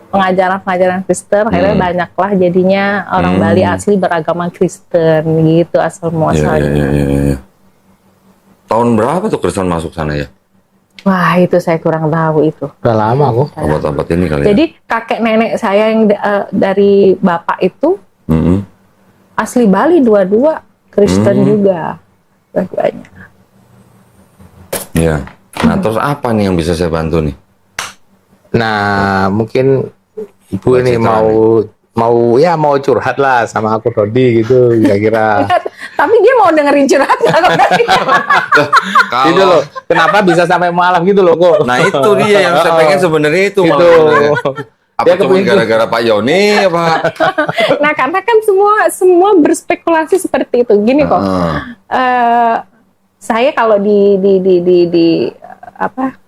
pengajaran Kristen, akhirnya banyaklah jadinya orang Bali asli beragama Kristen gitu asal muasalnya. Iya. Tahun berapa tuh Kristen masuk sana ya? Wah, itu saya kurang tahu itu. Udah lama kok. Abad-abad ini kali Jadi kakek nenek saya yang dari bapak itu asli Bali, dua-dua Kristen juga, dua-duanya. Iya. Nah, terus apa nih yang bisa saya bantu nih? Nah, mungkin Ibu ini mau curhat lah sama aku Dodi gitu kira-kira. Tapi dia mau dengerin curhat nggak kok? Gitu loh. Kenapa bisa sampai mualaf gitu loh kok? Nah itu dia yang saya pengen sebenarnya itu. Gitu. Apa cuma gara-gara Pak Yoni apa? Nah, karena kan semua berspekulasi seperti itu. Gini kok. Saya kalau di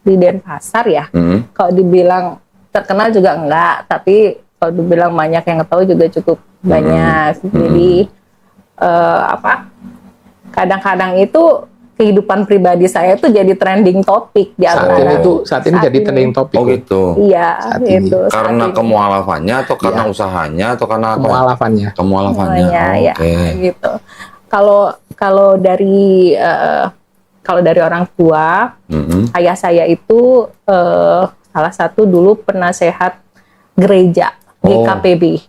Denpasar ya, kalau dibilang terkenal juga enggak, tapi kalau dibilang banyak yang tahu juga cukup banyak. Jadi kadang-kadang itu kehidupan pribadi saya itu jadi trending topik di antara saat ini jadi trending topik. Oh gitu. Iya, itu. Karena kemualafannya atau karena usahanya atau karena apa? Kemualafannya. Ya, gitu. Kalau dari orang tua, ayah saya itu salah satu dulu penasehat gereja GKPB.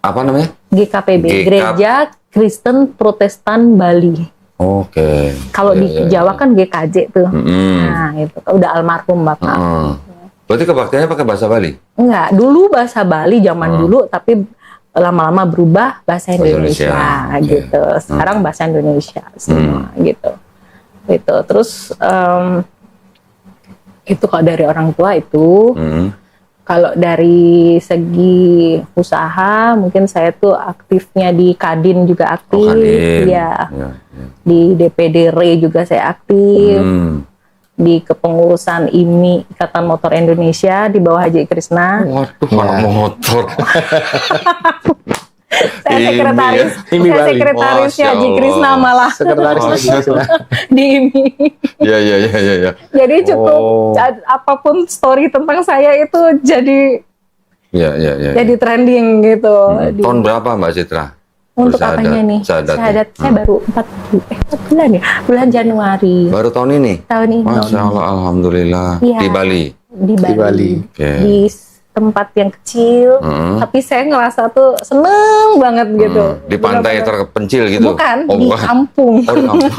Apa namanya? GKPB, Gereja Kristen Protestan Bali. Oke. Kalau di Jawa kan GKJ tuh. Nah, itu udah almarhum bapak. Berarti kebaktiannya pakai bahasa Bali? Enggak, dulu bahasa Bali zaman dulu, tapi lama-lama berubah bahasa Indonesia. Gitu. Sekarang bahasa Indonesia semua gitu. Itu terus itu kalau dari orang tua itu. Kalau dari segi usaha, mungkin saya tuh aktifnya di Kadin juga aktif, ya. Di DPD RE juga saya aktif, di kepengurusan IMI Ikatan Motor Indonesia di bawah Haji Krisna. Waduh, anak motor. Saya sekretarisnya Haji Krisna malah. Sekretaris di IMI. Iya. Jadi cukup apapun story tentang saya itu jadi jadi trending gitu. Tahun berapa Mbak Citra? Untuk apanya nih? Syahadat saya baru 4 bulan ya, bulan Januari. Baru tahun ini? Tahun ini. Masya Allah, alhamdulillah. Ya, di Bali. Di Bali. Okay. Di tempat yang kecil, tapi saya ngerasa tuh seneng banget gitu. Di pantai terpencil gitu? Bukan, di kampung. Oh, di kampung.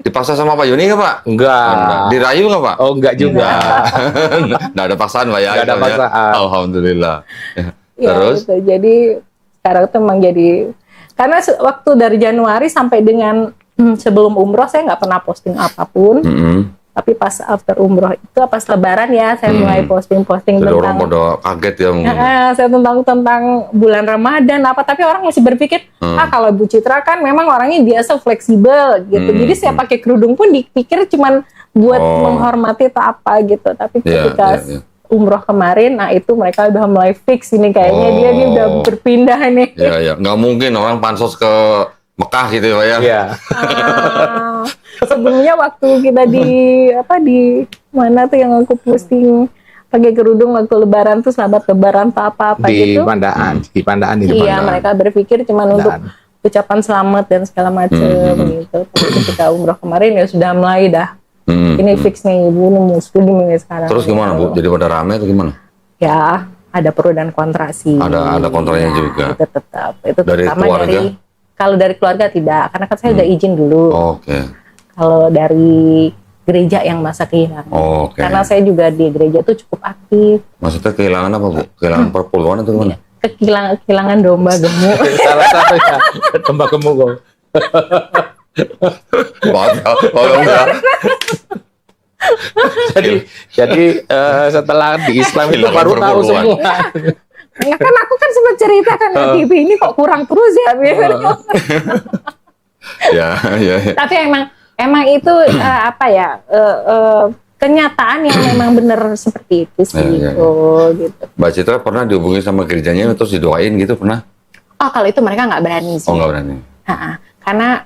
Dipaksa sama Pak Yoni nggak Pak? Enggak. Dirayu nggak Pak? Oh, enggak juga. Nggak ada paksaan Pak ya? Nggak ada paksaan. Alhamdulillah. Ya, terus? Gitu. Jadi sekarang tuh emang jadi, karena waktu dari Januari sampai dengan sebelum umroh saya nggak pernah posting apapun. Tapi pas after umroh itu pas lebaran ya saya mulai posting-posting jadi tentang orang pada kaget ya. Saya tentang bulan Ramadan apa, tapi orang masih berpikir kalau Bu Citra kan memang orangnya biasa fleksibel gitu. Jadi saya pakai kerudung pun dipikir cuman buat menghormati atau apa gitu. Tapi ketika umroh kemarin, nah itu mereka udah mulai fix ini kayaknya dia udah berpindah nih. Iya. Nggak mungkin orang pansos ke Mekah gitu ya Pak ya. Iya. Sebelumnya waktu kita di mana tuh yang aku posting pakai kerudung waktu lebaran tuh selamat lebaran atau apa gitu. Di Pandaan itu. Iya, mereka berpikir cuman untuk ucapan selamat dan segala macam gitu. Tapi ketika umroh kemarin ya sudah mulai dah. Ini fix nih Ibu muslim ini sekarang. Terus gimana Bu? Jadi pada rame atau gimana? Ya, ada pro dan kontra sih. Ada kontranya juga. Itu tetap. Itu dari keluarga? Kalau dari keluarga tidak, karena kan saya udah izin dulu. Oke. Kalau dari gereja yang masa kehilangan. Karena saya juga di gereja tuh cukup aktif. Maksudnya kehilangan apa Bu? Kehilangan perpuluhan atau gimana? Kehilangan domba gemuk. Salah satunya domba gemuk kok. Jadi setelah di Islam itu baru tahu semua. Ya kan aku kan sempat cerita kan TV ini kok kurang terus ya. Ya. Tapi emang itu kenyataan yang memang benar seperti itu sih. Gitu. Mbak Citra pernah dihubungi sama gerejanya terus didoain gitu pernah? Oh, kalau itu mereka nggak berani sih. Oh, nggak berani. Karena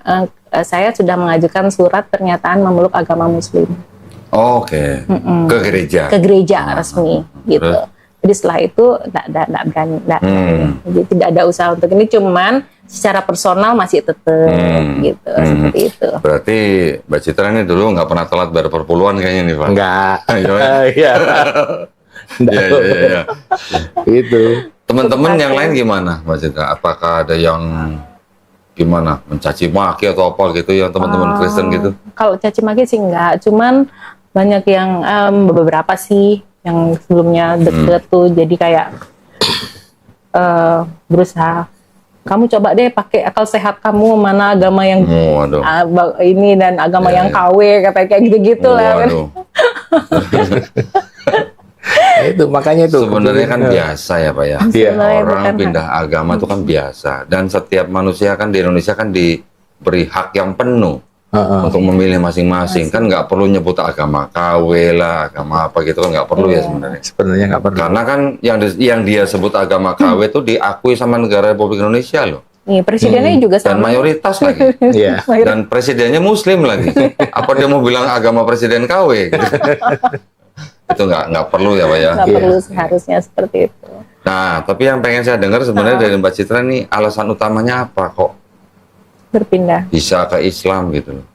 saya sudah mengajukan surat pernyataan memeluk agama Muslim. Ke gereja. Ke gereja resmi gitu. Jadi setelah itu enggak berani, jadi tidak ada usaha untuk ini, cuman secara personal masih tetap gitu, seperti itu. Berarti Mbak Citra ini dulu nggak pernah telat bayar perpuluhan kayaknya nih Pak? Enggak. Iya. Iya. Itu. Teman-teman yang lain gimana Mbak Citra? Apakah ada yang gimana mencaci maki atau apa gitu yang teman-teman Kristen gitu? Kalau caci maki sih enggak, cuman banyak yang beberapa sih yang sebelumnya deket tuh jadi kayak berusaha, kamu coba deh pakai akal sehat kamu, mana agama yang ini dan agama yang KW kayak gitu lah kan. Itu makanya itu sebenarnya kan biasa ya Pak ya. Orang pindah agama itu kan biasa, dan setiap manusia kan di Indonesia kan diberi hak yang penuh untuk memilih masing-masing. Kan nggak perlu nyebut agama KW lah, agama apa gitu kan nggak perlu ya sebenarnya. Sebenarnya nggak perlu. Karena kan yang dia sebut agama KW itu diakui sama negara Republik Indonesia loh. Iya, presidennya juga sama. Dan mayoritas lagi. Iya. Dan presidennya Muslim lagi. Apa dia mau bilang agama presiden KW? Gitu. Itu nggak perlu ya Pak ya. Nggak perlu seharusnya seperti itu. Nah, tapi yang pengen saya dengar sebenarnya dari Mbak Citra nih, alasan utamanya apa kok berpindah bisa ke Islam gitu loh?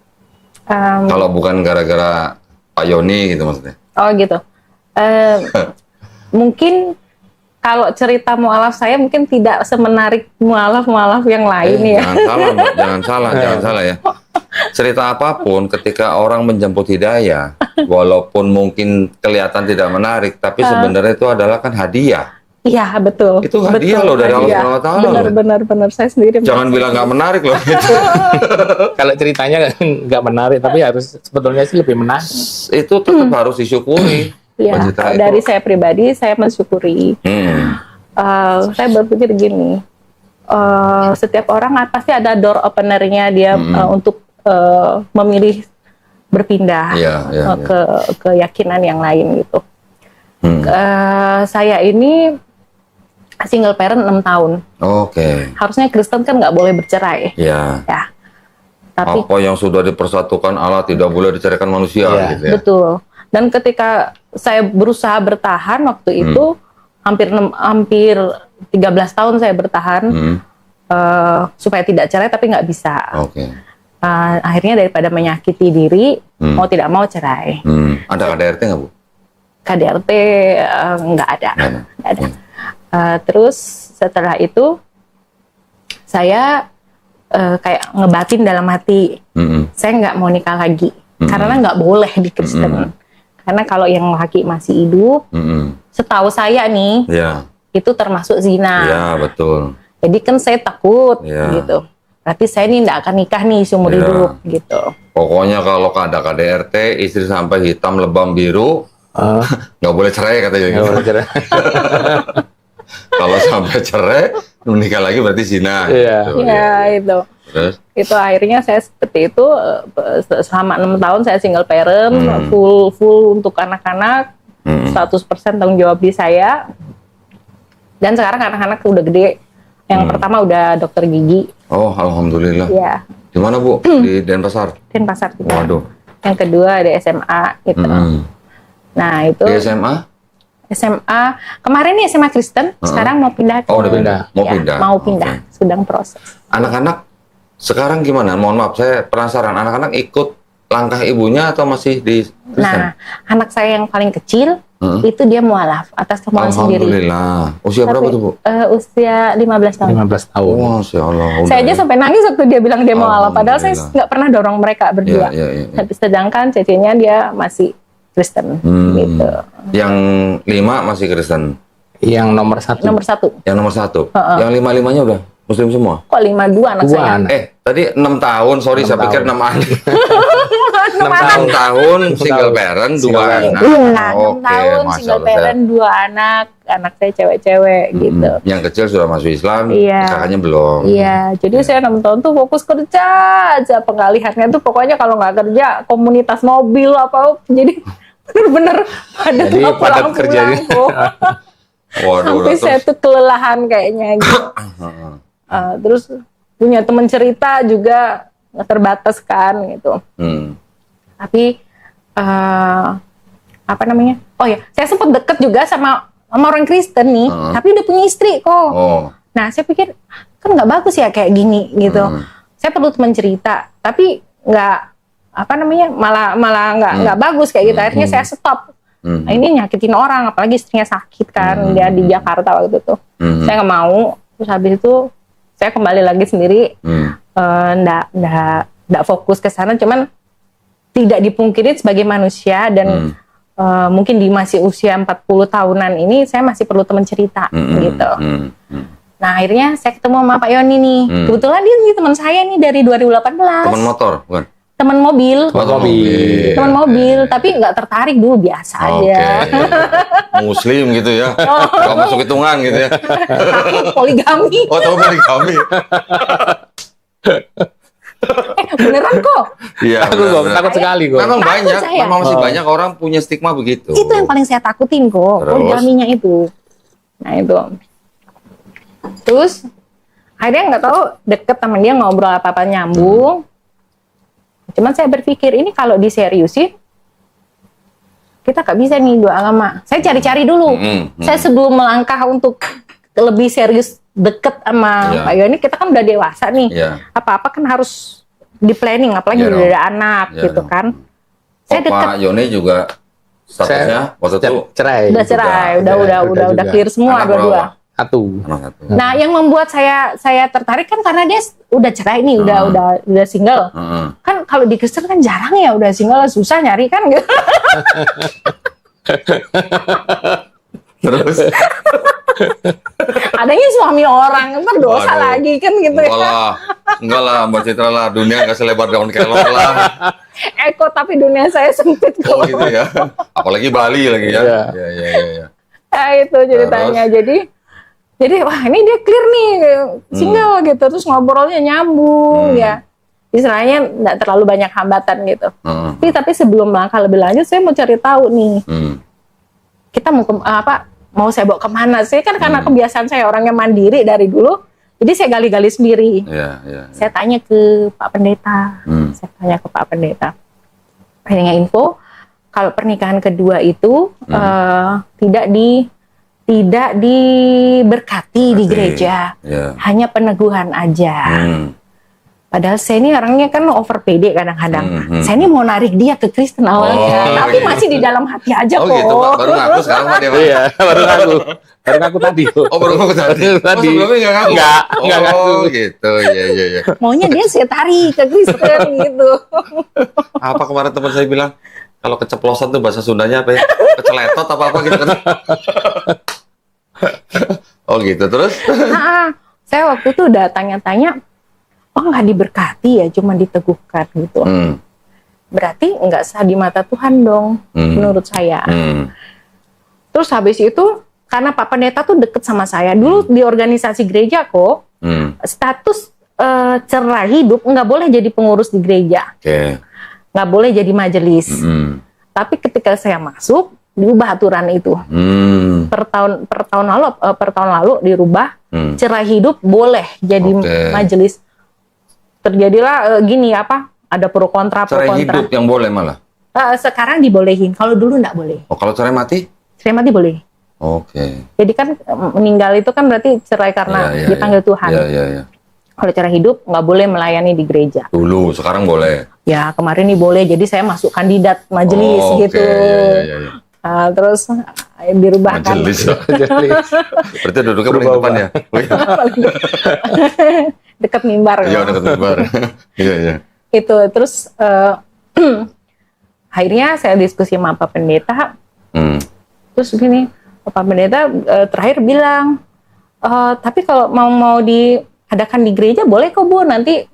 Kalau bukan gara-gara Pak Yoni gitu maksudnya? Oh gitu. Mungkin kalau cerita mualaf saya mungkin tidak semenarik mualaf yang lain ya. Jangan salah Mbak, jangan salah ya. Cerita apapun ketika orang menjemput hidayah, walaupun mungkin kelihatan tidak menarik, tapi sebenarnya itu adalah kan hadiah. Iya betul. Itu hadiah loh dari Allah Subhanahu wa Ta'ala. Benar saya sendiri. Jangan bilang nggak menarik loh. Kalau ceritanya nggak menarik, tapi harus sebetulnya sih lebih menarik. Itu tetap harus disyukuri. Iya. Dari saya pribadi saya mensyukuri. Saya berpikir gini, setiap orang pasti ada door openernya dia untuk memilih berpindah ke keyakinan yang lain gitu. Saya ini single parent 6 tahun. Oke. Harusnya Kristen kan nggak boleh bercerai. Iya. Ya. Tapi apa yang sudah dipersatukan Allah tidak boleh diceraikan manusia gitu ya. Betul. Dan ketika saya berusaha bertahan waktu itu hampir 13 tahun saya bertahan supaya tidak cerai tapi nggak bisa. Oke. Akhirnya daripada menyakiti diri mau tidak mau cerai. Ada KDRT nggak Bu? KDRT nggak ada. Nggak ada. Terus setelah itu saya kayak ngebatin dalam hati, saya nggak mau nikah lagi karena nggak boleh di Kristen. Karena kalau yang laki masih hidup, setahu saya nih, itu termasuk zina. Iya betul. Jadi kan saya takut gitu. Berarti saya ini nggak akan nikah nih seumur hidup gitu. Pokoknya kalau ada KDRT, istri sampai hitam lebam biru, nggak boleh cerai katanya. Nggak boleh cerai. Kalau sampai cerai, menikah lagi berarti zina. Iya itu. Terus? Itu akhirnya saya seperti itu selama 6 tahun saya single parent, full untuk anak-anak, 100% tanggung jawab di saya. Dan sekarang anak-anak udah gede. Yang pertama udah dokter gigi. Oh, alhamdulillah. Iya. Di mana Bu? Di Denpasar. Denpasar. Waduh. Yang kedua ada SMA gitu. Nah itu. Di SMA? SMA kemarin nih SMA Kristen, sekarang mau pindah. Udah pindah. Mau pindah. Sedang proses. Anak-anak sekarang gimana? Mohon maaf, saya penasaran. Anak-anak ikut langkah ibunya atau masih di Kristen? Nah, anak saya yang paling kecil itu dia mualaf atas kemauan sendiri. Alhamdulillah. Usia berapa tuh Bu? Usia 15 tahun. 15 tahun. Masya Allah. Saya aja sampai nangis waktu dia bilang dia mualaf. Padahal saya nggak pernah dorong mereka berdua. Sedangkan cecenya dia masih Kristen gitu. Yang 5 masih Kristen. Yang nomor 1. Nomor 1. Yang nomor 1. Yang 5-5-nya udah Muslim semua. Kok 52 anak saya? Tadi 6 tahun, sorry 6 saya pikir 6 anak. 6 tahun single parent 2 anak. Iya, 6 tahun single parent 2 anak. Anak saya cewek-cewek gitu. Yang kecil sudah masuk Islam, kakaknya belum. Iya, jadi saya 6 tahun tuh fokus kerja aja. Pengalihannya tuh pokoknya kalau nggak kerja komunitas mobil apa, jadi bener-bener padat kerjanya. Sampai saya tuh kelelahan kayaknya gitu. Terus punya teman cerita juga nggak terbatas kan gitu. Tapi apa namanya? Oh ya, saya sempat deket juga sama sama orang Kristen nih, tapi udah punya istri kok. Nah, saya pikir kan nggak bagus ya kayak gini gitu. Saya perlu teman cerita, tapi nggak malah nggak bagus kayak gitu. Akhirnya saya stop. Nah, ini nyakitin orang, apalagi istrinya sakit kan, dia di Jakarta waktu itu. Saya nggak mau. Terus habis itu saya kembali lagi sendiri, nggak fokus ke sana. Cuman tidak dipungkiri sebagai manusia dan mungkin di masih usia 40 tahunan ini saya masih perlu teman cerita gitu. Nah, akhirnya saya ketemu sama Pak Yoni nih. Kebetulan dia teman saya nih dari 2018. Teman motor, bukan? Teman mobil. Teman mobil, Iya. tapi nggak tertarik dulu, biasa aja. Muslim gitu ya. Nggak masuk hitungan gitu ya. Poligami. Oh, tahu poligami. Beneran kok. Iya. Aku takut sekali kok. Memang Takut banyak, saya. memang masih banyak orang punya stigma begitu. Itu yang paling saya takutin kok, Terus? poligaminya itu. Nah, itu. Terus akhirnya nggak tahu deket sama dia, ngobrol apa-apa nyambung. Cuman saya berpikir ini kalau diseriusin kita nggak bisa nih dua agama. Saya cari-cari dulu. Saya sebelum melangkah untuk lebih serius deket sama Pak Yoni, kita kan udah dewasa nih. Apa-apa kan harus di planning, apalagi udah ada anak gitu kan. Saya deket. Pak Yoni juga statusnya waktu itu cerai. Udah cerai, udah clear semua dua-dua. Satu. Nah, yang membuat saya tertarik kan karena dia udah cerai nih, udah single. Kan kalau di Kristen kan jarang ya udah single, susah nyari kan gitu. terus Adanya suami orang, ntar dosa lagi kan gitu ya. Enggak lah, Mbak Citra lah, dunia nggak selebar daun kelor lah. Kok tapi dunia saya sempit kok. Oh gitu ya. Apalagi Bali lagi ya. Iya. Nah, itu ceritanya. Jadi wah ini dia clear nih, single gitu, terus ngobrolnya nyambung ya. Istilahnya nggak terlalu banyak hambatan gitu. Tapi sebelum melangkah lebih lanjut, saya mau cari tahu nih. Kita mau saya bawa kemana? Saya kan karena kebiasaan saya orangnya mandiri dari dulu, jadi saya gali-gali sendiri. Saya tanya ke Pak Pendeta. Akhirnya info kalau pernikahan kedua itu tidak diberkati di gereja, hanya peneguhan aja. Padahal saya ini orangnya kan over pede kadang-kadang. Saya ini mau narik dia ke Kristen awalnya, tapi masih di dalam hati aja kok. Oh gitu, Pak. Baru ngaku sekarang Pak dia. Iya, baru ngaku tadi. Oh, baru ngaku tadi. Sebelumnya nggak ngaku? Nggak ngaku. Oh gitu, iya. Maunya dia saya tarik ke Kristen gitu. Apa kemarin teman saya bilang, kalau keceplosan tuh bahasa Sundanya apa ya? Keceletot apa gitu kan? Oh gitu, terus? Saya waktu itu udah tanya-tanya, nggak diberkati ya, cuma diteguhkan gitu. Berarti nggak sah di mata Tuhan dong, menurut saya. Terus habis itu, karena Pak Pendeta tuh deket sama saya, dulu di organisasi gereja kok, status cerai hidup nggak boleh jadi pengurus di gereja, nggak boleh jadi majelis. Tapi ketika saya masuk, diubah aturan itu. Per tahun lalu dirubah, cerai hidup boleh jadi majelis. Terjadilah gini ada pro kontra. Cerai hidup yang boleh malah. Sekarang dibolehin, kalau dulu nggak boleh. Oh, kalau cerai mati? Cerai mati boleh. Jadi kan meninggal itu kan berarti cerai karena dipanggil Tuhan. Iya. Kalau cerai hidup nggak boleh melayani di gereja. Dulu, sekarang boleh. Ya, kemarin nih boleh. Jadi saya masuk kandidat majelis gitu. Iya. Terus dirubahkan. Majelis. Berarti duduknya paling depan ya? Dekat mimbar. Iya, dekat mimbar. Iya. Itu terus akhirnya saya diskusi sama Pak Pendeta. Terus gini, Pak Pendeta terakhir bilang, tapi kalau mau diadakan di gereja boleh kok Bu, nanti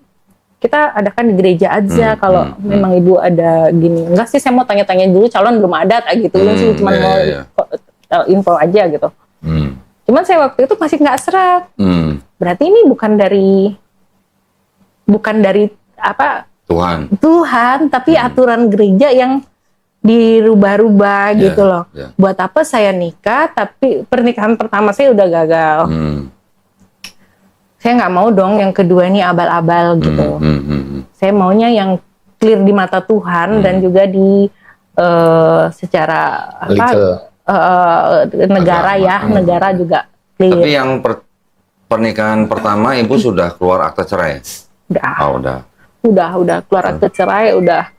kita adakan di gereja aja kalau memang Ibu ada gini. Enggak sih, saya mau tanya-tanya dulu, calon belum ada kayak gitu sih, cuma mau info aja gitu. Cuman saya waktu itu masih nggak seret. Berarti ini bukan dari apa? Tuhan, tapi aturan gereja yang dirubah-rubah gitu loh. Buat apa saya nikah, tapi pernikahan pertama saya udah gagal. Saya nggak mau dong yang kedua ini abal-abal gitu. Saya maunya yang clear di mata Tuhan dan juga di secara negara ya, negara juga clear. Tapi yang pernikahan pertama ibu sudah keluar akta cerai? Udah. Oh, udah. Udah keluar akta cerai, udah.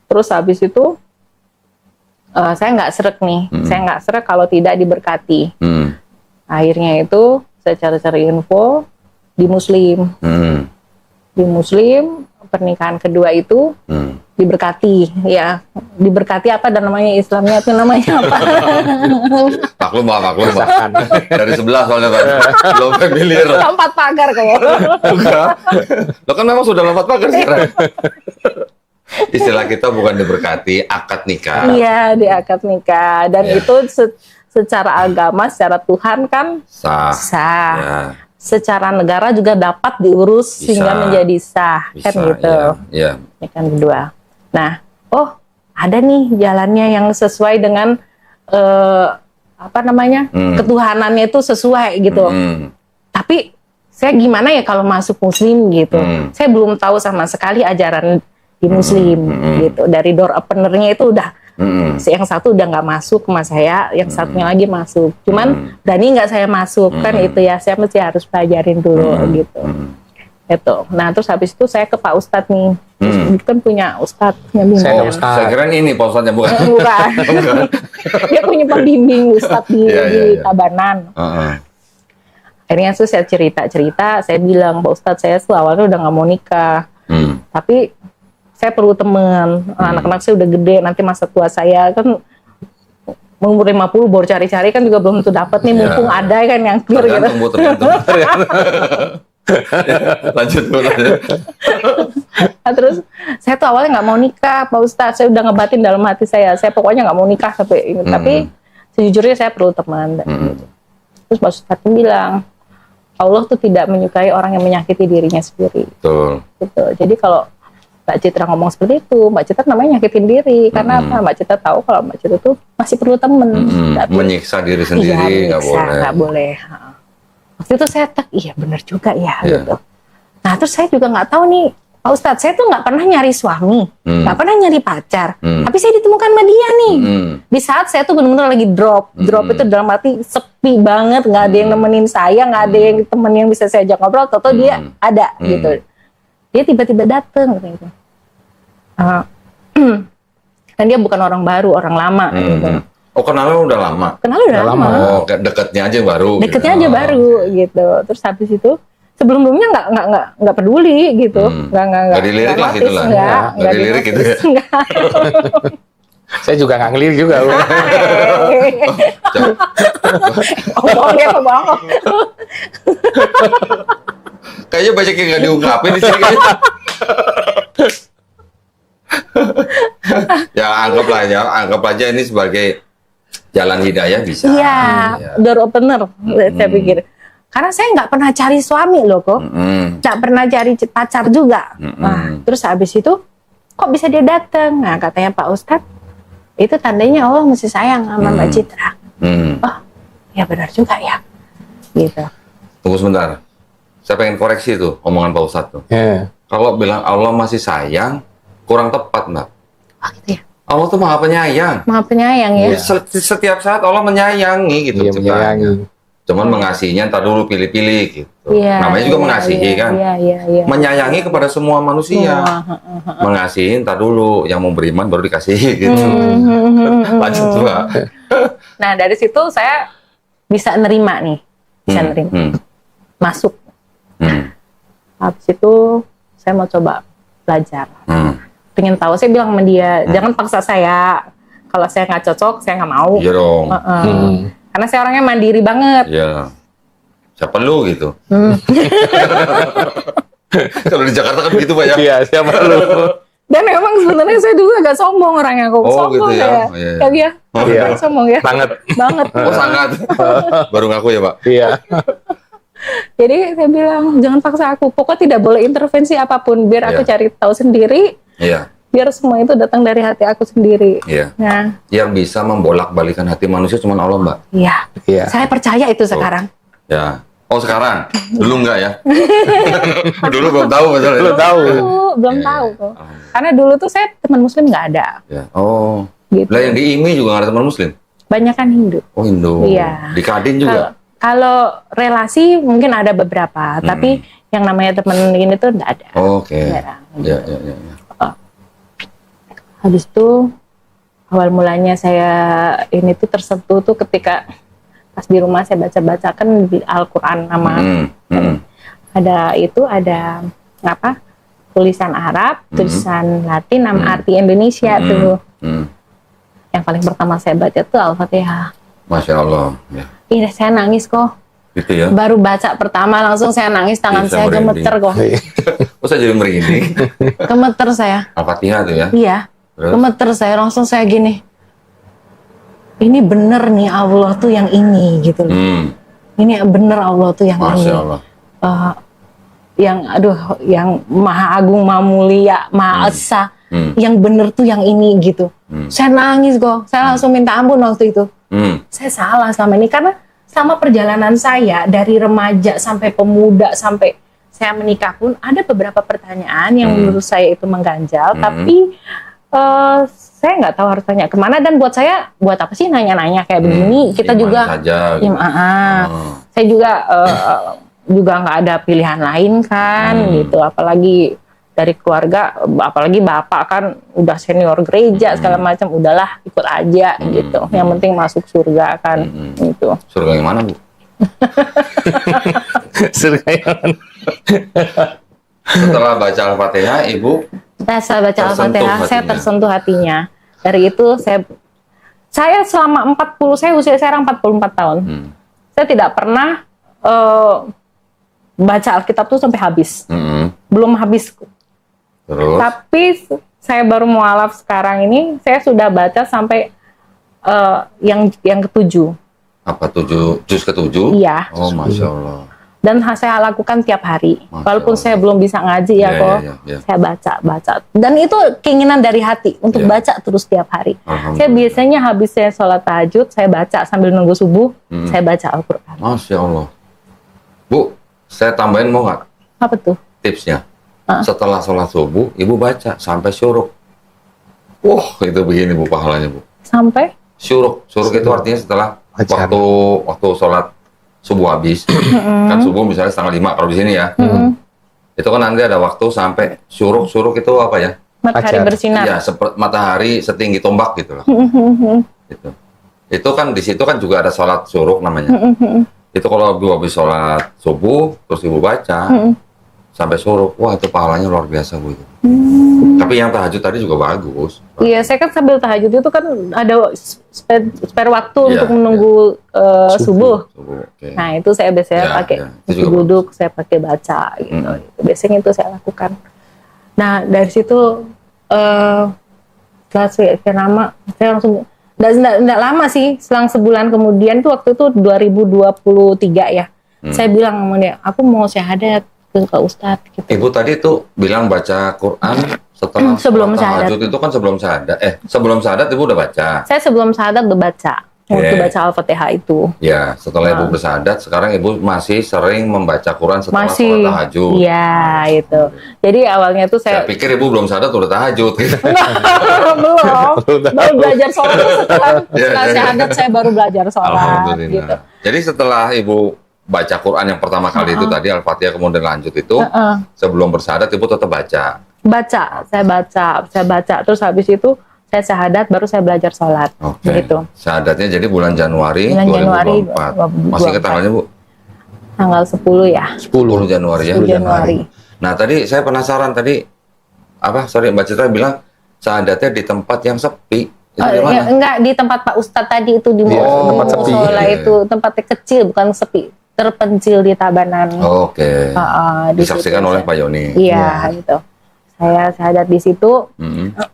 Terus habis itu saya nggak srek nih, saya nggak srek kalau tidak diberkati. Akhirnya itu saya cari-cari info di Muslim. Di Muslim pernikahan kedua itu diberkati, ya diberkati apa dan namanya Islamnya itu namanya apa? Maklum Pak. Dari sebelah soalnya Pak. Belum familiar. Lompat pagar kayaknya. Enggak. Lo kan memang sudah lompat pagar sekarang. Istilah kita bukan diberkati, akad nikah. Iya, di akad nikah. Dan itu secara agama, secara Tuhan kan sah. Ya. Secara negara juga dapat diurus sehingga menjadi sah. Kan gitu. Iya. Nikah kedua. Nah, ada nih jalannya yang sesuai dengan ketuhanannya itu sesuai gitu. Tapi saya gimana ya kalau masuk Muslim gitu? Saya belum tahu sama sekali ajaran di Muslim gitu. Dari door openernya itu udah yang satu udah nggak masuk sama saya, yang satunya lagi masuk. Cuman berani nggak saya masuk kan itu ya, saya mesti harus pelajarin dulu gitu. Itu. Nah terus habis itu saya ke Pak Ustadz nih. Kan punya Ustadz yang bimbing. Saya kira ini Pak Ustadznya bukan. Bukan. Dia punya pembimbing Ustadz di Tabanan. Akhirnya tuh saya cerita, saya bilang Pak Ustadz saya tuh awalnya udah nggak mau nikah, tapi saya perlu teman. Anak-anak saya udah gede, nanti masa tua saya kan umur 50 baru cari-cari kan juga belum tentu dapat nih, mumpung ada kan yang clear gitu. Lanjut. Nah, terus saya tuh awalnya nggak mau nikah Pak Ustadz, saya udah ngebatin dalam hati saya pokoknya nggak mau nikah sampai ini. Tapi sejujurnya saya perlu teman. Terus Pak Ustadz bilang Allah tuh tidak menyukai orang yang menyakiti dirinya sendiri. Betul. Gitu. Jadi kalau Mbak Citra ngomong seperti itu, Mbak Citra namanya nyakitin diri. Karena apa? Mbak Citra tahu kalau Mbak Citra tuh masih perlu temen. Menyiksa diri sendiri nggak boleh. Nggak boleh. Waktu itu saya iya benar juga ya gitu. Nah terus saya juga nggak tahu nih Pak Ustadz, saya tuh nggak pernah nyari suami, nggak pernah nyari pacar, tapi saya ditemukan sama dia nih. Di saat saya tuh benar-benar lagi drop itu dalam arti sepi banget, nggak ada yang nemenin saya, nggak ada yang temen yang bisa saya ajak ngobrol, atau dia ada gitu. Dia tiba-tiba dateng gitu. Dan dia bukan orang baru, orang lama gitu. Oh kenalnya udah lama? Kenalnya udah lama. Oh deketnya aja baru. Deketnya aja baru gitu. Terus habis itu sebelumnya nggak peduli gitu. Nggak dilirik lah gitu lah. Nggak dilirik gitu ya. Saya juga nggak ngelirik juga. Bohong. Kayaknya banyak yang nggak diungkapin di sini. Ya anggap aja ini sebagai jalan hidayah bisa. Iya, door opener saya pikir. Karena saya nggak pernah cari suami loh kok, nggak pernah cari pacar juga. Nah, terus habis itu kok bisa dia datang? Nah katanya Pak Ustadz, itu tandanya Allah masih sayang sama Mbak Citra. Oh, ya benar juga ya. Gitu. Tunggu sebentar, saya pengen koreksi tuh omongan Pak Ustadz tuh. Kalau bilang Allah masih sayang, kurang tepat Mbak. Oh gitu ya. Allah tuh maha penyayang. Maha penyayang ya. Setiap saat Allah menyayangi gitu. Iya, menyayangi. Cuman mengasihinya ntar dulu pilih-pilih gitu. Ya, namanya juga mengasihi kan. Iya. Menyayangi kepada semua manusia. Mengasihi ntar dulu, yang mau beriman baru dikasihi gitu. Lanjut Mbak. Nah dari situ saya bisa nerima nih. Bisa nerima. Masuk. Habis itu saya mau coba belajar. Pengen tahu, saya bilang sama dia, jangan paksa saya. Kalau saya nggak cocok, saya nggak mau. Iya dong. Karena saya orangnya mandiri banget. Iya. Siapa lu gitu? Kalau di Jakarta kan begitu Pak ya. Iya, siapa lu? Dan memang sebenarnya saya dulu agak sombong orangnya kok. gitu Sombong ya. Iya. Sombong ya. Banget. Oh sangat. Baru ngaku ya Pak. Iya. Jadi saya bilang jangan paksa aku. Pokoknya tidak boleh intervensi apapun. Biar aku cari tahu sendiri. Iya. Biar semua itu datang dari hati aku sendiri. Iya. Nah, yang bisa membolak-balikan hati manusia cuma Allah Mbak. Iya. Saya percaya itu sekarang. Ya. Oh sekarang? Dulu enggak ya? Dulu belum tahu masalahnya. Belum tahu kok. Karena dulu tuh saya teman Muslim nggak ada. Ya. Oh. Gitu. Lah yang di IMI juga nggak ada teman Muslim? Banyak kan Hindu. Oh, Hindu. Iya. Di Kadin juga? Kalau relasi mungkin ada beberapa, tapi yang namanya temen ini tuh enggak ada. Oke. Ya. Habis itu awal mulanya saya ini tuh tersentuh tuh ketika pas di rumah saya baca-bacakan di Al-Quran nama ada apa tulisan Arab, tulisan Latin, nama arti Indonesia tuh. Yang paling pertama saya baca tuh Al-Fatihah. Masya Allah. Ya. Ih, saya nangis kok. Gitu ya? Baru baca pertama langsung saya nangis, tangan saya gemeter kok. Oh, saya jadi merinding. Gemeter saya. Al-Fatihah tuh ya? Iya. Terus? Gemeter saya, langsung saya gini. Ini bener nih Allah tuh yang ini gitu. Ini bener Allah tuh yang Masya ini. Allah. Yang Maha Agung, Maha Mulia, Maha Esa. Yang bener tuh yang ini gitu. Saya nangis kok. Saya langsung minta ampun waktu itu. Saya salah selama ini karena sama perjalanan saya dari remaja sampai pemuda sampai saya menikah pun ada beberapa pertanyaan yang menurut saya itu mengganjal, tapi saya nggak tahu harus tanya kemana, dan buat saya buat apa sih nanya-nanya kayak begini, kita juga saja, gitu. Saya juga nggak ada pilihan lain kan gitu, apalagi dari keluarga, apalagi bapak kan udah senior gereja segala macam, udahlah ikut aja gitu. Yang penting masuk surga kan gitu. Surga yang mana, Bu? Surga yang mana? Setelah baca Al-Fatihah, Ibu setelah baca Al-Fatihah, saya tersentuh hatinya. Dari itu saya selama usia saya 44 tahun. Saya tidak pernah baca Alkitab tuh sampai habis. Belum habis. Terus? Tapi saya baru mualaf sekarang ini, saya sudah baca sampai yang ke-7. Apa 7? Juz ke-7? Iya. Oh, Masya Allah. Dan saya lakukan tiap hari. Masya Walaupun Allah. saya belum bisa ngaji Ya. saya baca. Dan itu keinginan dari hati untuk baca terus tiap hari. Saya biasanya habis saya sholat tahajud, saya baca sambil nunggu subuh, saya baca Al-Quran. Masya Allah. Bu, saya tambahin mau nggak Apa tuh? tipsnya? Setelah sholat subuh, Ibu baca sampai syuruk. Wah, itu begini Bu pahalanya, Bu. Sampai? Syuruk itu artinya setelah waktu sholat subuh habis. Kan subuh misalnya 4:30 kalau di sini ya. Itu kan nanti ada waktu sampai syuruk itu apa ya? Matahari bersinar. Iya, matahari setinggi tombak gitu loh. Gitu. Itu kan di situ kan juga ada sholat syuruk namanya. Itu kalau Ibu habis sholat subuh terus Ibu baca sampai syuruk, wah itu pahalanya luar biasa, Bu. Tapi yang tahajud tadi juga bagus. Iya, saya kan sambil tahajud itu kan ada spare waktu untuk menunggu subuh. Okay. Nah, itu saya biasanya pakai duduk, saya pakai baca gitu. Biasanya itu saya lakukan. Nah, dari situ setelah sekian lama, saya langsung enggak lama sih, selang sebulan kemudian tuh waktu itu 2023 ya. Saya bilang sama dia, aku mau syahadat ke Ustadz gitu. Ibu tadi tuh bilang baca Quran setelah sebelum tahajud itu kan sebelum syahadat. Sebelum syahadat Ibu udah baca. Saya sebelum syahadat udah baca. Waktu baca Al-Fatihah itu. Ya, setelah Ibu bersyahadat, sekarang Ibu masih sering membaca Quran setelah sholat tahajud. Iya, itu. Jadi awalnya tuh saya pikir Ibu belum syahadat udah tahajud. belum. Baru belajar sholat setelah syahadat saya baru belajar sholat gitu. Jadi setelah Ibu baca Quran yang pertama kali itu tadi Al-Fatihah kemudian lanjut itu sebelum bersyahadat Ibu tetap baca. Saya baca. Terus habis itu saya syahadat baru saya belajar sholat. Gitu. Syahadatnya jadi bulan Januari 2024. Masih ke tanggalnya, Bu? Tanggal 10 ya. 10 Januari ya. 10 Januari. Nah, tadi saya penasaran tadi Mbak Citra bilang syahadatnya di tempat yang sepi. Enggak, di tempat Pak Ustadz tadi itu di musola itu, tempatnya kecil bukan sepi. Terpencil di Tabanan. Disaksikan oleh Pak Yoni. Iya, gitu. Saya syahadat di situ.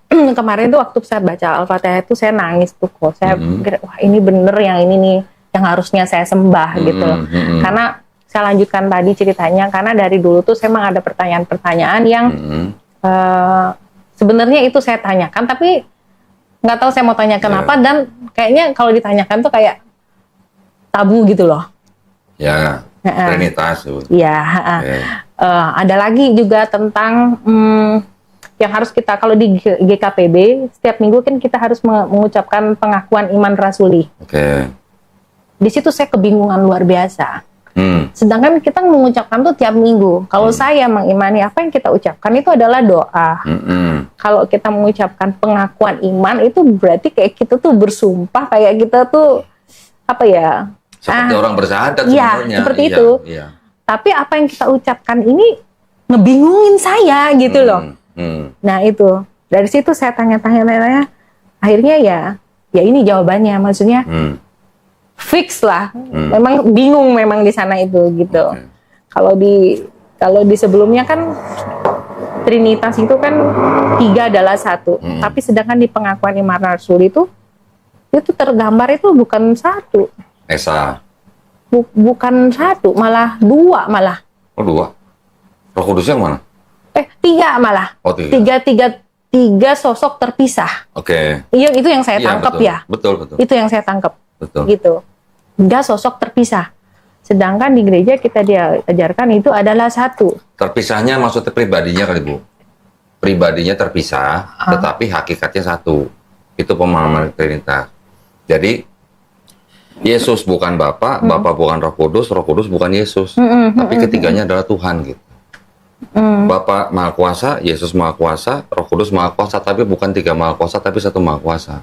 Kemarin tuh waktu saya baca Al-Fatihah itu saya nangis tuh kok. Saya pikir, wah ini bener yang ini nih yang harusnya saya sembah gitu loh. Karena saya lanjutkan tadi ceritanya, karena dari dulu tuh saya emang ada pertanyaan-pertanyaan yang sebenarnya itu saya tanyakan, tapi nggak tahu saya mau tanya kenapa, dan kayaknya kalau ditanyakan tuh kayak tabu gitu loh. Ya, Trinitas. Iya. Ada lagi juga tentang yang harus kita, kalau di GKPB setiap minggu kan kita harus mengucapkan pengakuan iman rasuli. Oke. Di situ saya kebingungan luar biasa. Sedangkan kita mengucapkan tuh tiap minggu. Kalau saya mengimani apa yang kita ucapkan itu adalah doa. Kalau kita mengucapkan pengakuan iman itu berarti kayak kita tuh bersumpah, kayak kita tuh apa ya? Seperti orang bersyahadat iya, sebenarnya. Seperti itu. Iya. Tapi apa yang kita ucapkan ini ngebingungin saya gitu loh. Nah itu dari situ saya tanya-tanya, akhirnya ya ini jawabannya, maksudnya fix lah. Memang bingung memang di sana itu gitu. Kalau di sebelumnya kan Trinitas itu kan 3 adalah 1. Tapi sedangkan di pengakuan iman rasul itu tergambar itu bukan 1. Esa. Bukan 1, malah 2 malah. Oh 2. Roh Kudusnya mana? 3 malah. Oh 3. 3 sosok terpisah. Oke. Iya, itu yang saya tangkap ya. Betul. Itu yang saya tangkap. Betul. Gitu. 3 sosok terpisah. Sedangkan di gereja kita diajarkan itu adalah 1. Terpisahnya maksudnya pribadinya kali Bu. Pribadinya terpisah, tetapi hakikatnya 1. Itu pemahaman Trinitas. Jadi Yesus bukan Bapa, Bapa bukan Roh Kudus bukan Yesus. Tapi ketiganya adalah Tuhan gitu. Bapa Maha Kuasa, Yesus Maha Kuasa, Roh Kudus Maha Kuasa, tapi bukan 3 Maha Kuasa, tapi 1 Maha Kuasa.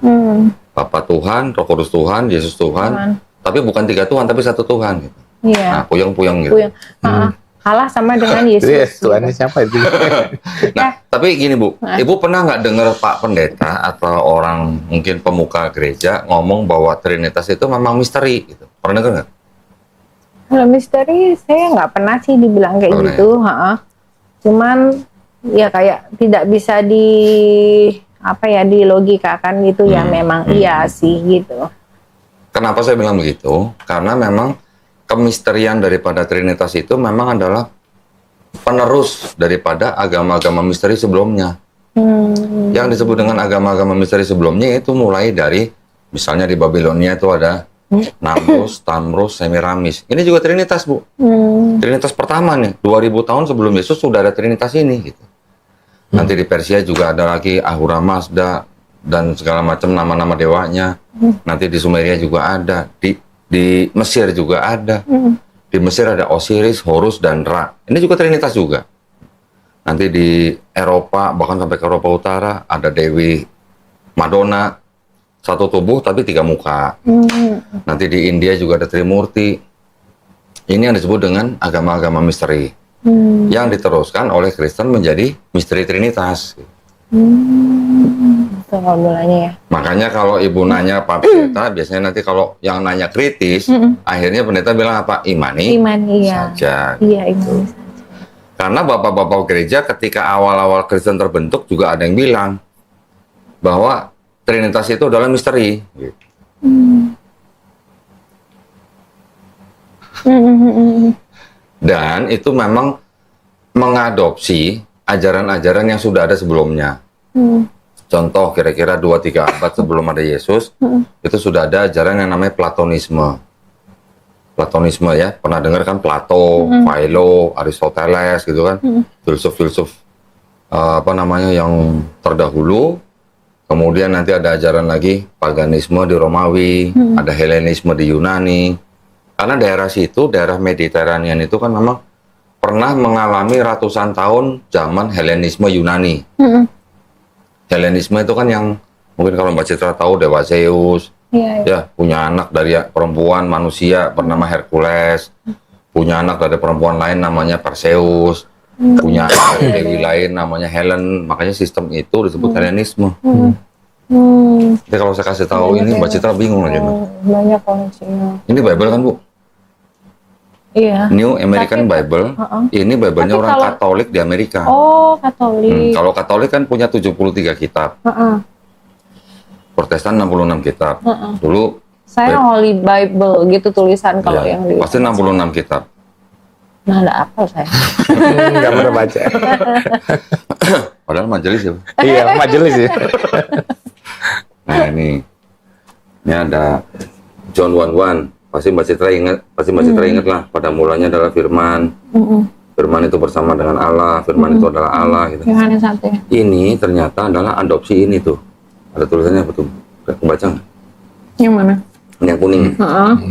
Bapa Tuhan, Roh Kudus Tuhan, Yesus Tuhan, tapi bukan 3 Tuhan, tapi 1 Tuhan gitu. Iya. Nah, puyeng-puyeng gitu. Kalah sama dengan Yesus. Yes, Tuhannya siapa itu? Nah, tapi gini Bu, Ibu pernah nggak dengar Pak Pendeta atau orang mungkin pemuka gereja ngomong bahwa Trinitas itu memang misteri gitu? Pernah dengar nggak? Kalau misteri saya nggak pernah sih dibilang kayak gitu. Cuman ya kayak tidak bisa dilogikakan gitu ya, memang iya sih gitu. Kenapa saya bilang begitu? Karena memang kemisterian daripada Trinitas itu memang adalah penerus daripada agama-agama misteri sebelumnya. Yang disebut dengan agama-agama misteri sebelumnya itu mulai dari, misalnya di Babilonia itu ada Namrus, Tamrus, Semiramis. Ini juga Trinitas Bu. Trinitas pertama nih, 2000 tahun sebelum Yesus sudah ada Trinitas ini gitu. Nanti di Persia juga ada lagi Ahura Mazda dan segala macam nama-nama dewanya. Nanti di Sumeria juga ada, di Mesir juga ada. Di Mesir ada Osiris, Horus, dan Ra. Ini juga Trinitas juga. Nanti di Eropa, bahkan sampai ke Eropa Utara, ada Dewi Madonna. 1 tubuh tapi 3 muka. Nanti di India juga ada Trimurti. Ini yang disebut dengan agama-agama misteri. Yang diteruskan oleh Kristen menjadi misteri Trinitas. Itu mulanya ya. Makanya kalau Ibu nanya Pak Pendeta, biasanya nanti kalau yang nanya kritis, akhirnya Pendeta bilang apa? Imani saja. Iya, imani saja. Karena bapak-bapak gereja ketika awal-awal Kristen terbentuk juga ada yang bilang bahwa Trinitas itu adalah misteri. Gitu. Dan itu memang mengadopsi ajaran-ajaran yang sudah ada sebelumnya. Contoh kira-kira 2-3 abad sebelum ada Yesus, itu sudah ada ajaran yang namanya Platonisme. Platonisme ya, pernah dengar kan Plato, Philo, Aristoteles gitu kan, filsuf-filsuf yang terdahulu. Kemudian nanti ada ajaran lagi paganisme di Romawi, ada Helenisme di Yunani. Karena daerah situ, daerah Mediterranean itu kan memang pernah mengalami ratusan tahun zaman Helenisme Yunani. Helenisme itu kan yang mungkin kalau Mbak Citra tahu Dewa Zeus, ya punya anak dari perempuan manusia bernama Hercules, punya anak dari perempuan lain namanya Perseus, punya anak dari dewi lain namanya Helen. Makanya sistem itu disebut Helenisme. Jadi kalau saya kasih tahu ini Mbak Citra bingung aja. Banyak koneksinya. Ini Bible kan Bu? Iya. New American Bible. Ini Bible-nya orang Katolik di Amerika. Oh, Katolik. Kalau Katolik kan punya 73 kitab. Protestan 66 kitab. Dulu saya Holy Bible gitu tulisan kalau yang di pasti 66 kitab. Nah, enggak apa saya. Nggak pernah baca. Padahal majelis ya. Iya, majelis ya. Nah, ini ada John 1:1. Pasti Mbak Citra ingat lah. Pada mulanya adalah firman. Firman itu bersama dengan Allah, Firman itu adalah Allah gitu. Yohanes 1 ya. Ini ternyata adalah adopsi ini tuh. Ada tulisannya apa tuh? Kebaca nggak? Yang mana? Yang kuning.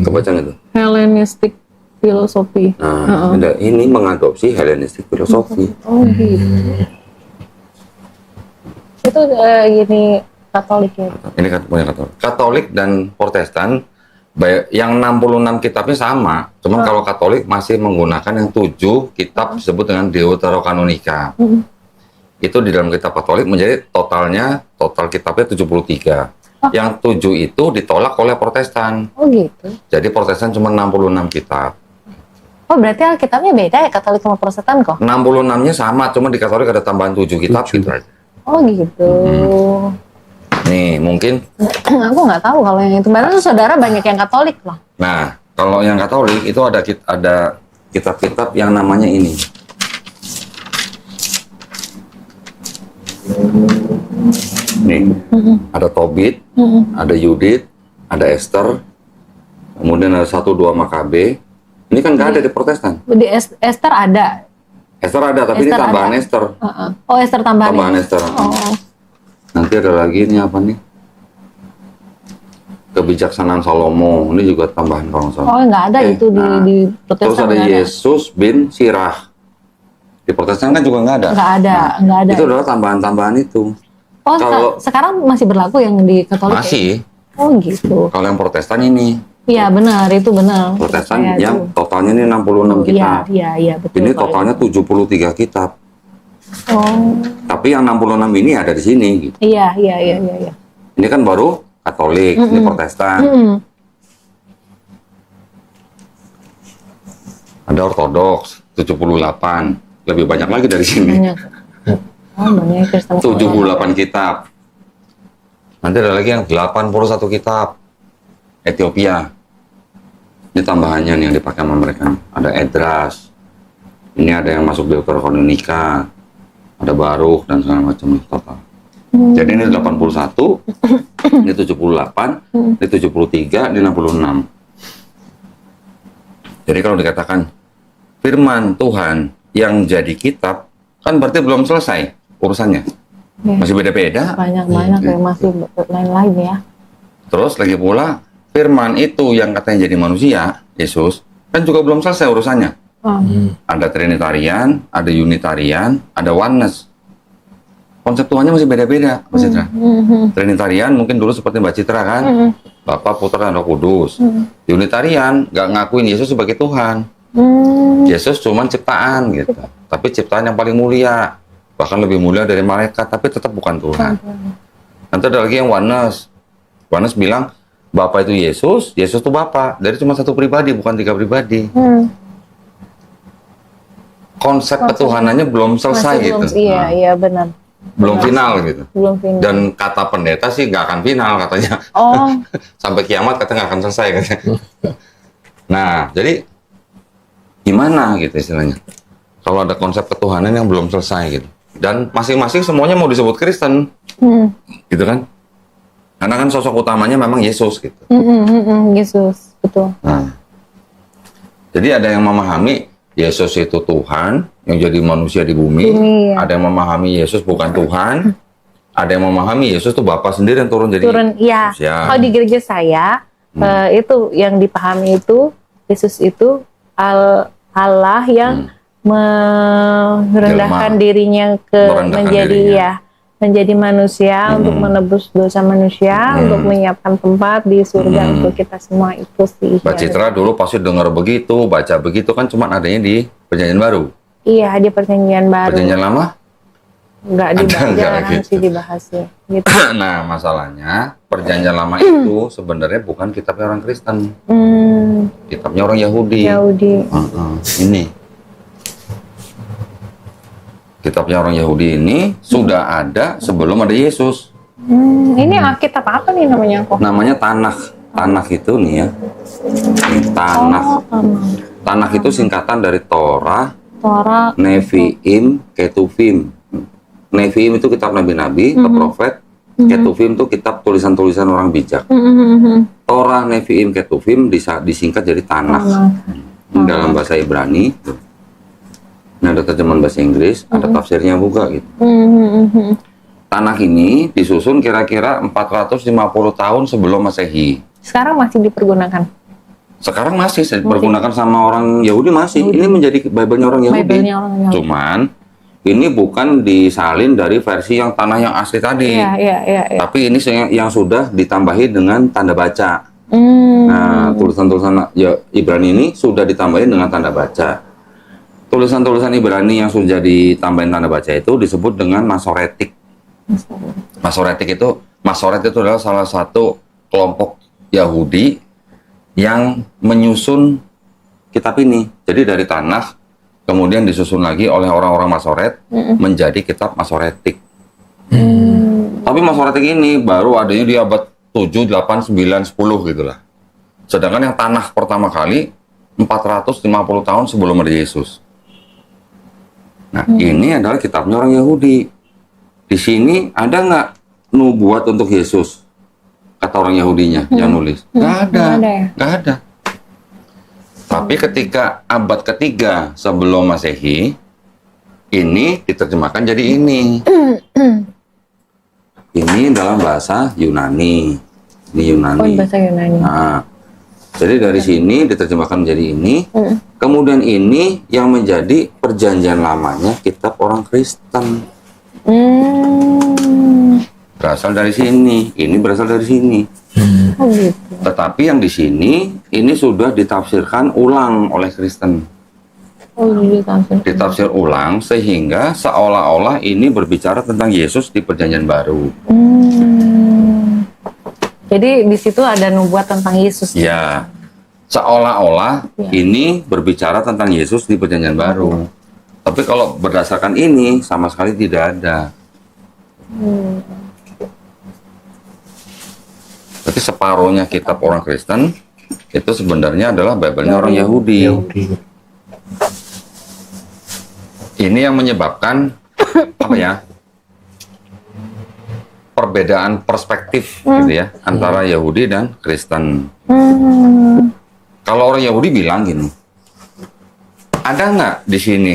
Kebaca nggak tuh? Hellenistic philosophy. Nah, ini mengadopsi Hellenistic philosophy. Oh gitu. Itu gini Katolik ya. Ini punya Katolik. Katolik dan Protestan yang 66 kitabnya sama, cuman kalau Katolik masih menggunakan yang 7 kitab disebut dengan Deuterokanonika. Itu di dalam kitab Katolik menjadi total kitabnya 73. Yang 7 itu ditolak oleh Protestan. Oh gitu. Jadi Protestan cuma 66 kitab. Oh berarti Alkitabnya beda ya Katolik sama Protestan kok? 66-nya sama, cuma di Katolik ada tambahan 7 kitab gitu aja. Oh gitu. Nih, mungkin Aku nggak tahu kalau yang itu. Padahal saudara banyak yang Katolik loh. nah, kalau yang Katolik itu ada kitab-kitab yang namanya ini. Nih, ada Tobit, ada Yudit, ada Esther, kemudian ada 1-2 Makabe. Ini kan nggak ada di Protestan. Di Esther ada. Esther ada, tapi ini Esther tambahan ada. Esther. Oh Esther tambahan. Tambahan Esther. Oh. Nanti ada lagi ini apa nih? Kebijaksanaan Salomo. Ini juga tambahan kalau nggak salah. Oh nggak ada itu di Protestan. Terus ada nggak Yesus bin Sirah. Di Protestan kan juga nggak ada. Nggak ada. Itu adalah tambahan-tambahan itu. Oh Kalau- sekarang masih berlaku yang di Katolik? Masih. Ya? Oh gitu. Kalau yang Protestan ini. Iya benar, itu benar. Protestan Percaya yang tuh. totalnya ini 66 kitab. Iya betul. Ini kalau totalnya 73 kitab. itu. Oh. Tapi yang 66 ini ada di sini gitu. Iya. Ini kan baru Katolik, ini Protestan. Ada Ortodoks 78. Lebih banyak lagi dari sini. Banyak. Oh banyak Kristen. 78 kitab. Nanti ada lagi yang 81 kitab. Ethiopia. Ini tambahannya nih yang dipakai sama mereka. Ada Edras. Ini ada yang masuk Deuterokanonika. Ada Barukh dan segala macam total. Jadi ini 81, ini 78, ini 73, ini 66. Jadi kalau dikatakan firman Tuhan yang jadi kitab, kan berarti belum selesai urusannya. Ya. Masih beda-beda. Banyak yang masih lain-lain ya. Terus lagi pula firman itu yang katanya jadi manusia, Yesus, kan juga belum selesai urusannya. Ada Trinitarian, ada Unitarian, ada Oneness. Konsep Tuhannya masih beda-beda, Mbak Citra. Trinitarian mungkin dulu seperti Mbak Citra kan, Bapa, Putra, dan Roh Kudus. Unitarian nggak ngakuin Yesus sebagai Tuhan. Yesus cuma ciptaan gitu, tapi ciptaan yang paling mulia, bahkan lebih mulia dari malaikat, tapi tetap bukan Tuhan. Nanti ada lagi yang Oneness. Oneness bilang Bapa itu Yesus, Yesus itu Bapa. Jadi cuma satu pribadi, bukan 3 pribadi. Konsep ketuhanannya belum selesai Masih gitu. belum, iya benar. Belum final gitu. Belum final. Dan kata pendeta sih nggak akan final katanya. Oh. Sampai kiamat katanya nggak akan selesai katanya. Nah, jadi gimana gitu istilahnya? Kalau ada konsep ketuhanan yang belum selesai gitu. Dan masing-masing semuanya mau disebut Kristen. Gitu kan? Karena kan sosok utamanya memang Yesus gitu. Yesus, betul. Nah, jadi ada yang memahami Yesus itu Tuhan yang jadi manusia di bumi. Iya. Ada yang memahami Yesus bukan Tuhan. Ada yang memahami Yesus itu Bapa sendiri yang turun jadi Iya. manusia. Kalau di gereja saya itu yang dipahami itu Yesus itu Allah yang merendahkan dirinya menjadi manusia untuk menebus dosa manusia, untuk menyiapkan tempat di surga untuk kita semua itu sih. Mbak Citra dulu pasti dengar begitu, baca begitu kan cuma adanya di Perjanjian Baru. Iya, di Perjanjian Baru. Perjanjian Lama? Nggak dibahas, jarang gitu. sih dibahas ya. Gitu. Nah, masalahnya Perjanjian Lama itu sebenarnya bukan kitabnya orang Kristen. Kitabnya orang Yahudi. Ini. Kitabnya orang Yahudi ini sudah ada sebelum ada Yesus. Ini Alkitab apa nih namanya kok? Namanya Tanakh. Tanakh itu nih ya. Ini Tanakh. Tanakh itu singkatan dari Torah, Nevi'im, Ketuvim. Nevi'im itu kitab nabi-nabi, atau profet. Ketuvim itu kitab tulisan-tulisan orang bijak. Torah, Nevi'im, Ketuvim disingkat jadi Tanakh. Dalam bahasa Ibrani. Nah, ada terjemahan bahasa Inggris, ada tafsirnya juga gitu. Tanakh ini disusun kira-kira 450 tahun sebelum Masehi. Sekarang masih dipergunakan? Sekarang masih dipergunakan sama orang Yahudi masih. Ini menjadi Bible-nya orang Yahudi. Cuman ini bukan disalin dari versi yang tanah yang asli tadi. Iya. Tapi ini yang sudah ditambahi dengan tanda baca. Nah, tulisan-tulisan Ibrani ini sudah ditambahin dengan tanda baca. Tulisan-tulisan Ibrani yang sudah ditambahin tanda baca itu disebut dengan Masoretik. Masoret itu adalah salah satu kelompok Yahudi yang menyusun kitab ini. Jadi dari Tanakh kemudian disusun lagi oleh orang-orang Masoret menjadi kitab Masoretik. Tapi Masoretik ini baru adanya di abad 7, 8, 9, 10 gitulah. Sedangkan yang Tanakh pertama kali 450 tahun sebelum ada Yesus. Nah, ini adalah kitabnya orang Yahudi. Di sini ada nggak nubuat untuk Yesus? Kata orang Yahudinya yang nulis. Nggak ada. Tapi ketika abad ketiga sebelum Masehi, ini diterjemahkan jadi ini. Ini dalam bahasa Yunani. Ini Yunani. Oh, bahasa Yunani. Nah, jadi dari sini diterjemahkan menjadi ini. Kemudian ini yang menjadi perjanjian lamanya kitab orang Kristen. Berasal dari sini. Ini berasal dari sini. Oh, gitu. Tetapi yang di sini ini sudah ditafsirkan ulang oleh Kristen. Oh, ditafsir ulang sehingga seolah-olah ini berbicara tentang Yesus di Perjanjian Baru. Jadi di situ ada nubuat tentang Yesus. Ya, seolah-olah ini berbicara tentang Yesus di Perjanjian Baru. Tapi kalau berdasarkan ini sama sekali tidak ada. Tapi separuhnya kitab orang Kristen itu sebenarnya adalah Bible-nya orang Yahudi. Ini yang menyebabkan apa ya? Perbedaan perspektif gitu ya antara Yahudi dan Kristen. Kalau orang Yahudi bilang gini, ada nggak di sini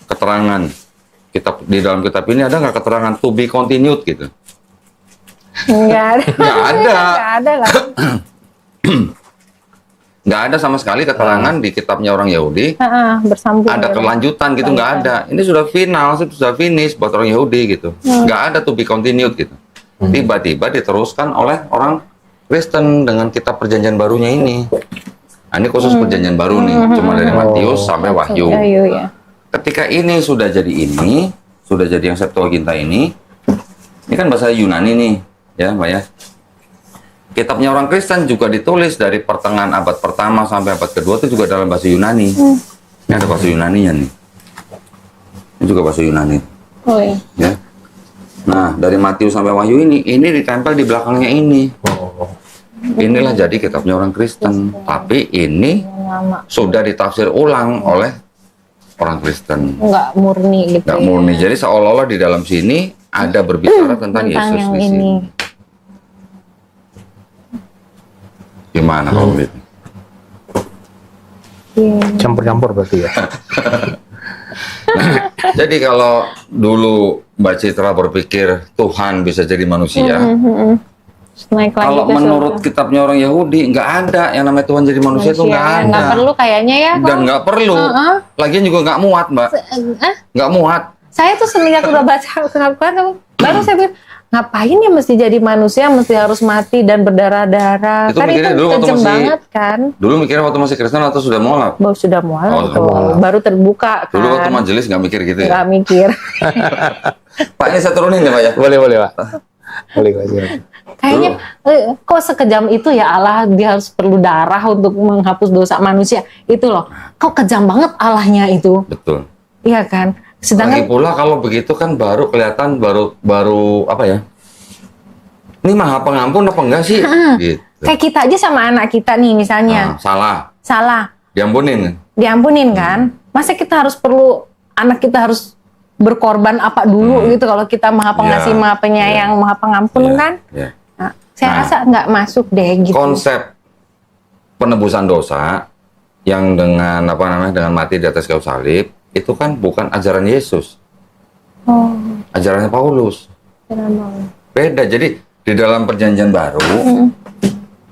keterangan kitab di dalam kitab ini ada nggak keterangan to be continued gitu? Nggak ada. Nggak ada. Nggak ada lah. Nggak ada sama sekali keterangan di kitabnya orang Yahudi. Bersambung. Ada kelanjutan gitu, nggak ada. Ini sudah final, sudah finish buat orang Yahudi gitu. Nggak ada to be continued gitu. Tiba-tiba diteruskan oleh orang Kristen dengan kitab Perjanjian Barunya ini. Nah, ini khusus Perjanjian Baru nih, cuma dari Matius sampai Wahyu. Ketika ini sudah jadi yang Septuaginta ini kan bahasa Yunani nih, ya Mbak ya. Kitabnya orang Kristen juga ditulis dari pertengahan abad pertama sampai abad kedua itu juga dalam bahasa Yunani. Ini ada bahasa Yunaninya nih. Ini juga bahasa Yunani. Oh iya. Ya. Nah, dari Matius sampai Wahyu ini ditempel di belakangnya ini. Inilah jadi kitabnya orang Kristen. Tapi ini sudah ditafsir ulang oleh orang Kristen. Nggak murni gitu. Nggak murni. Jadi seolah-olah di dalam sini ada berbicara tentang Yesus di sini. Gimana kalau gitu? Campur-campur berarti ya. Nah, jadi kalau dulu Mbak Citra berpikir Tuhan bisa jadi manusia, kalau menurut kitabnya orang Yahudi nggak ada yang namanya Tuhan jadi manusia itu nggak ada. Nggak perlu kayaknya ya. Dan nggak perlu. Lagian juga nggak muat Mbak. Nggak muat. Saya tuh semenjak udah baca Al-Quran baru saya pikir ngapain ya mesti jadi manusia, mesti harus mati dan berdarah-darah. Kan itu kejem banget kan. Dulu mikirnya waktu masih Kristen atau sudah mualaf? Sudah mualaf. Baru terbuka kan. Dulu waktu majelis nggak mikir gitu ya? Nggak mikir. Pak, ini saya turunin ya Pak ya? Boleh Pak. Boleh. Kayaknya kok sekejam itu ya Allah, dia harus perlu darah untuk menghapus dosa manusia. Itu loh. Kok kejam banget Allahnya itu. Betul. Iya kan? Sedangkan lagi pula kalau begitu kan baru kelihatan baru apa ya? Ini Maha Pengampun apa enggak sih? Gitu. Kayak kita aja sama anak kita nih misalnya. Salah. Diampunin kan? Masa kita harus perlu anak kita harus berkorban apa dulu gitu kalau kita Maha Pengasih, Maha Penyayang, Maha Pengampun kan? Nah, saya rasa nggak masuk deh gitu. Konsep penebusan dosa yang dengan apa namanya dengan mati di atas kayu salib itu kan bukan ajaran Yesus, ajarannya Paulus. Beda. Jadi di dalam perjanjian baru,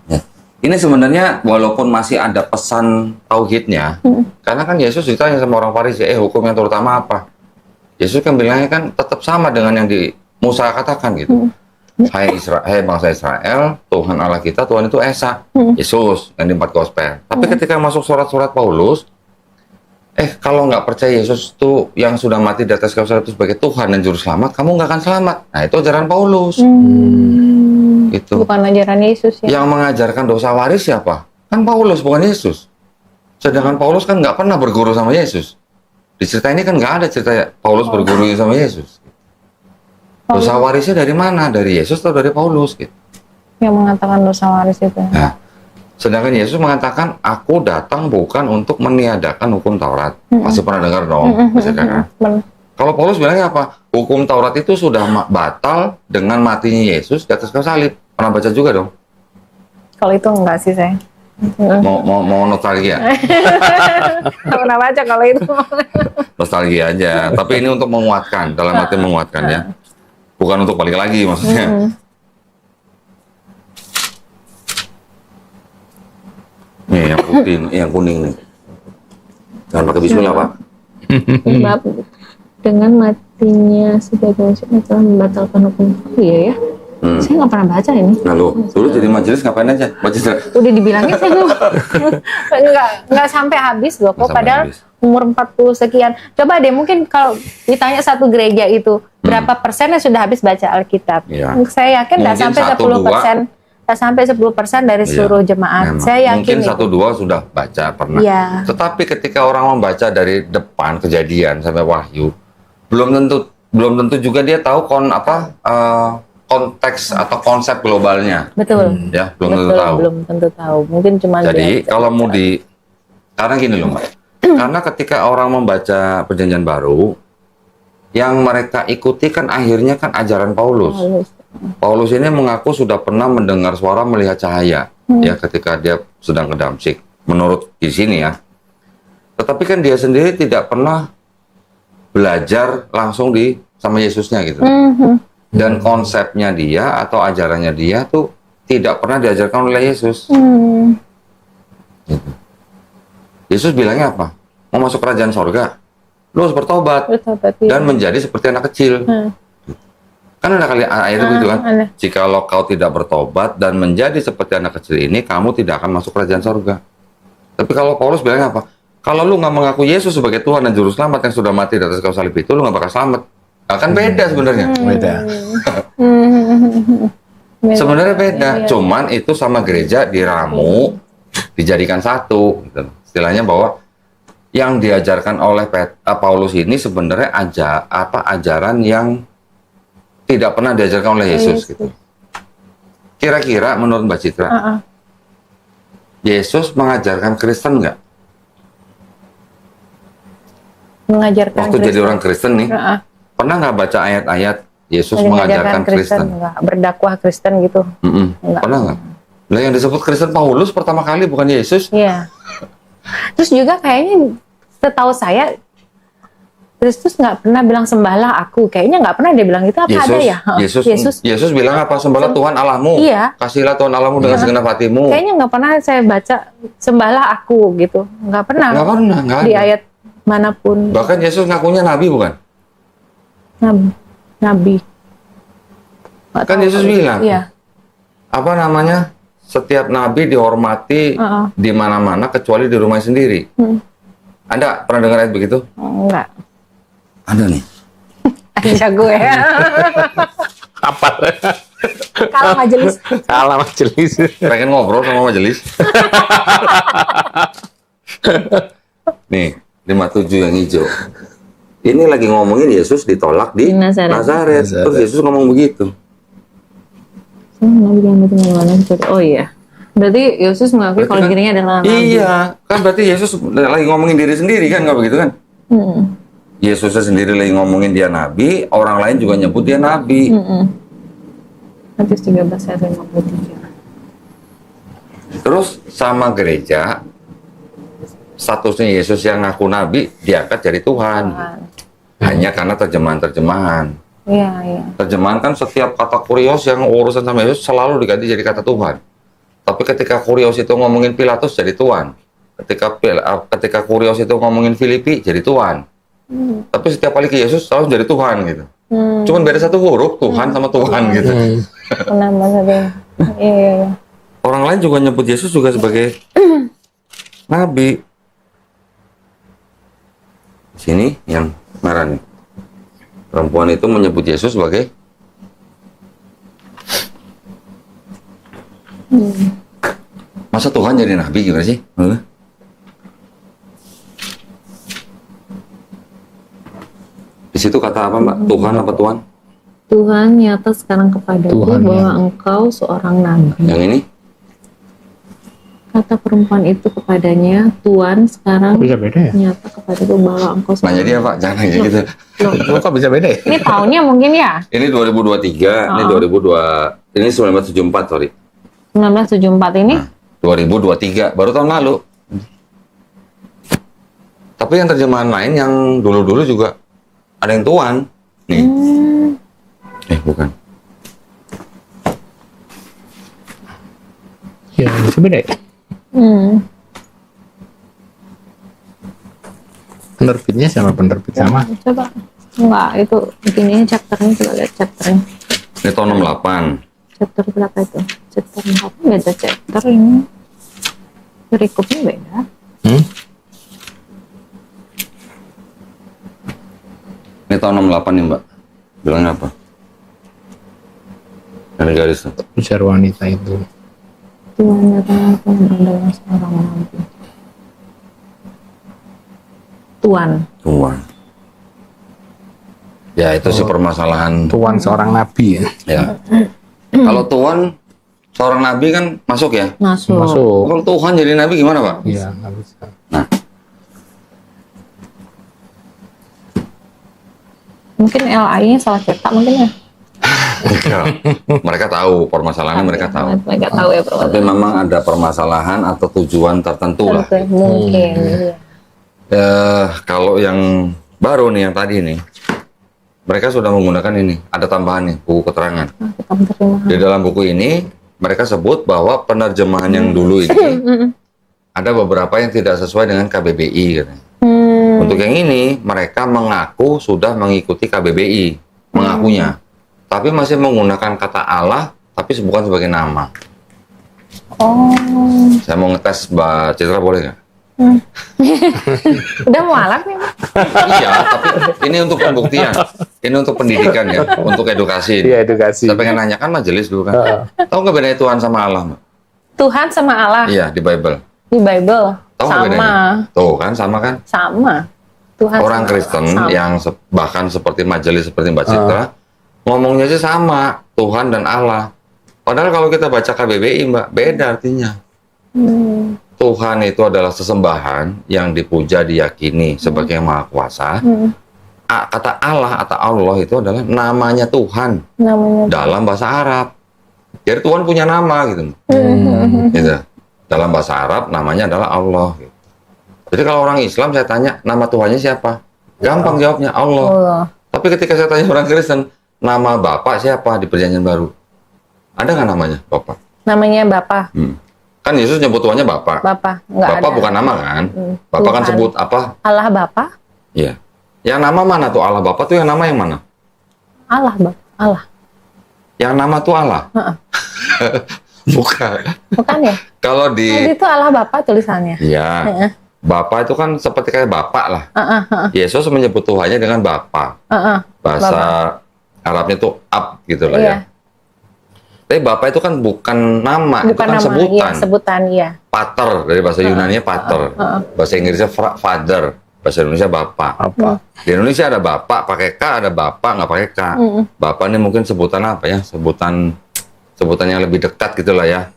ya, ini sebenarnya walaupun masih ada pesan tauhidnya, karena kan Yesus ditanya sama orang Farisi, hukum yang terutama apa? Yesus kan bilangnya kan tetap sama dengan yang di Musa katakan gitu. Hai bangsa Israel, Tuhan Allah kita, Tuhan itu Esa, Yesus, yang di 4 Gospel. Tapi ketika masuk surat-surat Paulus, kalau nggak percaya Yesus itu yang sudah mati di atas kayu salib itu sebagai Tuhan dan Juru Selamat, kamu nggak akan selamat. Nah, itu ajaran Paulus. Itu. Bukan ajaran Yesus ya. Yang mengajarkan dosa waris siapa? Kan Paulus, bukan Yesus. Sedangkan Paulus kan nggak pernah berguru sama Yesus. Di cerita ini kan nggak ada cerita Paulus berguru sama Yesus. Dosa warisnya dari mana? Dari Yesus atau dari Paulus? Gitu. Yang mengatakan dosa waris itu. Nah, sedangkan Yesus mengatakan, aku datang bukan untuk meniadakan hukum Taurat. Pasti pernah dengar dong. Kalau Paulus bilangnya apa? Hukum Taurat itu sudah batal dengan matinya Yesus di atas kayu salib. Pernah baca juga dong? Kalau itu enggak sih saya. Mau nostalgia? Nggak pernah baca kalau itu. Nostalgia aja. Tapi ini untuk menguatkan, dalam arti menguatkan ya. Bukan untuk balik lagi maksudnya. Nih yang putih, yang kuning nih. Jangan pakai bismillah, Pak. Sebab dengan matinya sebagai manusia telah membatalkan hukum. Iya ya. Saya nggak pernah baca ini. Nah lu, dulu jadi majelis ngapain aja? Baca Udah dibilangin saya nggak sampai habis loh kok. Padahal habis. Umur 40 sekian. Coba deh mungkin kalau ditanya satu gereja itu berapa persen yang sudah habis baca Alkitab? Ya. Saya yakin nggak sampai 10%. Nggak sampai 10% dari seluruh jemaat. Memang. Saya yakin mungkin 1-2 sudah baca pernah. Ya. Tetapi ketika orang membaca dari depan Kejadian sampai Wahyu, belum tentu juga dia tahu konteks atau konsep globalnya. Betul. Ya, belum tentu tahu. Mungkin cuma jadi kalau mau karena gini loh, Mbak. Karena ketika orang membaca Perjanjian Baru, yang mereka ikuti kan akhirnya kan ajaran Paulus. Paulus ini mengaku sudah pernah mendengar suara melihat cahaya, ya ketika dia sedang ke Damsyik. Menurut di sini ya. Tetapi kan dia sendiri tidak pernah belajar langsung sama Yesusnya gitu. Dan konsepnya dia atau ajarannya dia tuh tidak pernah diajarkan oleh Yesus. Gitu. Yesus bilangnya apa? Mau masuk kerajaan sorga, lu harus bertobat dan menjadi seperti anak kecil. Kan ada kali ayat begitu kan? Jikalau kau tidak bertobat dan menjadi seperti anak kecil ini, kamu tidak akan masuk kerajaan sorga. Tapi kalau Paulus bilangnya apa? Kalau lu nggak mengaku Yesus sebagai Tuhan dan Juru Selamat yang sudah mati di atas kayu salib itu, lu nggak bakal selamat. Kan beda sebenarnya. Beda. Sebenarnya beda. Cuman itu sama gereja diramu, dijadikan satu. Gitu. Istilahnya bahwa yang diajarkan oleh Paulus ini sebenarnya ajaran yang tidak pernah diajarkan oleh Yesus. Gitu. Kira-kira menurut Mbak Citra, Yesus mengajarkan Kristen nggak? Mengajarkan waktu Kristen. Jadi orang Kristen nih, pernah nggak baca ayat-ayat Yesus mengajarkan Kristen? Berdakwah Kristen gitu? Pernah nggak? Nah, yang disebut Kristen Paulus pertama kali bukan Yesus? Iya. Terus juga kayaknya setahu saya Kristus nggak pernah bilang sembahlah aku. Kayaknya nggak pernah dia bilang itu. Apa ada ya? Yesus bilang apa? Sembahlah Tuhan Allahmu. Iya. Kasihlah Tuhan Allahmu dengan segenap hatimu. Kayaknya nggak pernah saya baca sembahlah aku gitu. Nggak pernah. Nggak pernah. Nggak di ada. Ayat manapun. Bahkan Yesus ngakunya nabi bukan? Nabi. Kan Yesus bilang. Iya. Apa namanya? Setiap nabi dihormati di mana-mana kecuali di rumah sendiri. Anda pernah dengar ayat begitu? Enggak. Ada nih. Aja gue. Apa? Kalah majelis. Kalah majelis. Pengen ngobrol sama majelis. Nih, 57 yang hijau. Ini lagi ngomongin Yesus ditolak di Nazaret. Terus Yesus ngomong begitu. Oh iya. Berarti Yesus mengakui kalau dirinya adalah nabi. Iya, kan berarti Yesus lagi ngomongin diri sendiri kan, nggak begitu kan? Yesusnya sendiri lagi ngomongin dia nabi, orang lain juga nyebut dia nabi. Matius 13 ayat 53. Terus sama gereja statusnya Yesus yang ngaku nabi diangkat jadi Tuhan. Hanya karena terjemahan-terjemahan. Iya, iya. Terjemahan kan setiap kata kurios yang urusan sama Yesus selalu diganti jadi kata Tuhan. Tapi ketika kurios itu ngomongin Pilatus jadi Tuhan. Ketika kurios itu ngomongin Filipi jadi Tuhan. Tapi setiap kali ke Yesus selalu jadi Tuhan gitu. Cuman beda satu huruf, Tuhan sama Tuhan gitu. Kenapa saja? Iya. Orang lain juga nyebut Yesus juga sebagai nabi. Sini yang merah nih. Perempuan itu menyebut Yesus sebagai masa Tuhan jadi nabi gimana sih? Di situ kata apa Mbak? Tuhan apa Tuhan? Tuhan nyata sekarang kepadaku bahwa engkau seorang nabi. Yang ini? Kata perempuan itu kepadanya, Tuhan sekarang bisa beda ya? nyata kepadaku bahwa engkau seorang Nanya dia Pak, jangan nanya gitu. Kok bisa beda ya? Ini tahunnya mungkin ya? Ini 2023, ini 2002, ini 1974 sorry. 1974 ini? Nah, 2023, baru tahun lalu. Tapi yang terjemahan lain yang dulu-dulu juga ada yang Tuhan. Nih. Bukan. Ya, bisa beda ya? Penerbitnya sama penerbit sama. Coba. Enggak, itu begini chapternya, coba lihat chapternya. Ini tahun 68. Chapter berapa itu? Chapter 8 beda chapter ini. Perikopnya beda. Ini tahun 68 nih Mbak. Bilangnya apa? Ada garis tuh. Bicara wanita itu. Tuhan nyata adalah seorang nabi. Tuhan. Ya itu sih permasalahan. Tuhan seorang nabi ya. Ya. Kalau Tuhan seorang nabi kan masuk ya? Masuk. Kalau Tuhan jadi nabi gimana Pak? Iya, nggak bisa. Nah, Mungkin LI-nya salah cetak mungkin ya. mereka tahu permasalahannya, mereka tahu. Mereka tahu ya permasalahan. Tapi memang ada permasalahan atau tujuan tertentu lah. Mungkin. Iya. Kalau yang baru nih yang tadi nih, mereka sudah menggunakan ini. Ada tambahan nih buku keterangan. Kita menerima. Di dalam buku ini mereka sebut bahwa penerjemahan yang dulu ini ada beberapa yang tidak sesuai dengan KBBI katanya. Untuk yang ini mereka mengaku sudah mengikuti KBBI, mengakunya. Tapi masih menggunakan kata Allah, tapi bukan sebagai nama. Oh. Saya mau ngetes Mbak Citra, boleh nggak? Udah mualaf nih. Iya, tapi ini untuk pembuktian. Ini untuk pendidikan ya, untuk edukasi. Iya, edukasi. Saya pengen nanya, kan majelis dulu kan. Tahu nggak bedanya Tuhan sama Allah, Mbak? Tuhan sama Allah. Iya, di Bible. Di Bible. Tahu nggak bedanya? Sama. Tuh kan, sama kan? Sama. Tuhan Orang sama Kristen Allah. yang bahkan seperti majelis, seperti Mbak Citra, ngomongnya sih sama, Tuhan dan Allah. Padahal kalau kita baca KBBI, Mbak, beda artinya. Tuhan itu adalah sesembahan yang dipuja, diyakini sebagai yang Maha Kuasa. Kata Allah atau Allah itu adalah namanya Tuhan dalam bahasa Arab. Jadi Tuhan punya nama gitu. Gitu. Dalam bahasa Arab namanya adalah Allah. Gitu. Jadi kalau orang Islam saya tanya nama Tuhannya siapa? Gampang jawabnya Allah. Tapi ketika saya tanya orang Kristen, nama Bapak siapa di Perjanjian Baru? Ada nggak namanya Bapak? Namanya Bapa. Kan Yesus nyebut Tuhannya Bapak. Bapak. Nggak Bapak ada. bukan nama kan? Bapak kan Tuhan. sebut apa? Allah Bapa. Iya. Yang nama mana tuh Allah Bapak tuh yang nama yang mana? Allah Bapa. Allah. Yang nama tuh Allah. Bukan. Bukan ya? Kalau di Tadi itu Allah Bapa tulisannya. Iya. Bapak itu kan seperti kayak Bapak lah. Yesus menyebut Tuhannya dengan Bapak. Bahasa Arabnya tuh Ab gitu lah ya. Tapi Bapak itu kan bukan nama, itu kan nama, sebutan. Iya, sebutan, iya. Pater, dari bahasa Yunani-nya pater. Bahasa Inggrisnya father, bahasa Indonesia Bapak. Di Indonesia ada Bapak pakai K, ada Bapak nggak pakai K. Bapak ini mungkin sebutan apa ya? Sebutan yang lebih dekat gitulah ya.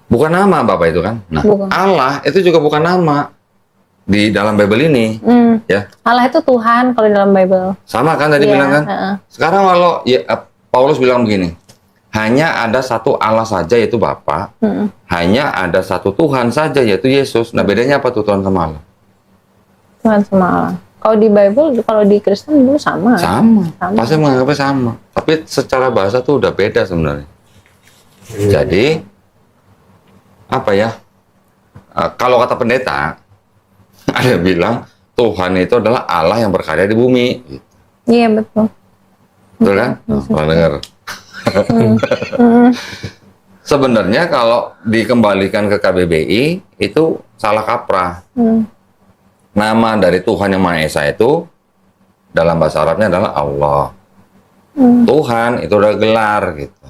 Bukan nama Bapak itu kan. Nah, Bukan. Allah itu juga bukan nama di dalam Bible ini, ya. Allah itu Tuhan kalau di dalam Bible. Sama kan tadi Iya, bilang kan? Sekarang kalau ya, Paulus bilang begini, hanya ada satu Allah saja yaitu Bapa. Hanya ada satu Tuhan saja yaitu Yesus. Nah, bedanya apa tuh Tuhan sama Allah? Tuhan sama Allah. Kalau di Bible, kalau di Kristen dulu sama. Sama. Pasti menganggapnya sama. Tapi secara bahasa tuh udah beda sebenarnya. Jadi apa ya? Kalau kata pendeta, ada yang bilang Tuhan itu adalah Allah yang berkarya di bumi. Iya, betul. Betul kan? Pernah dengar? Sebenarnya kalau dikembalikan ke KBBI itu salah kaprah. Nama dari Tuhan yang Maha Esa itu dalam bahasa Arabnya adalah Allah. Tuhan itu udah gelar gitu.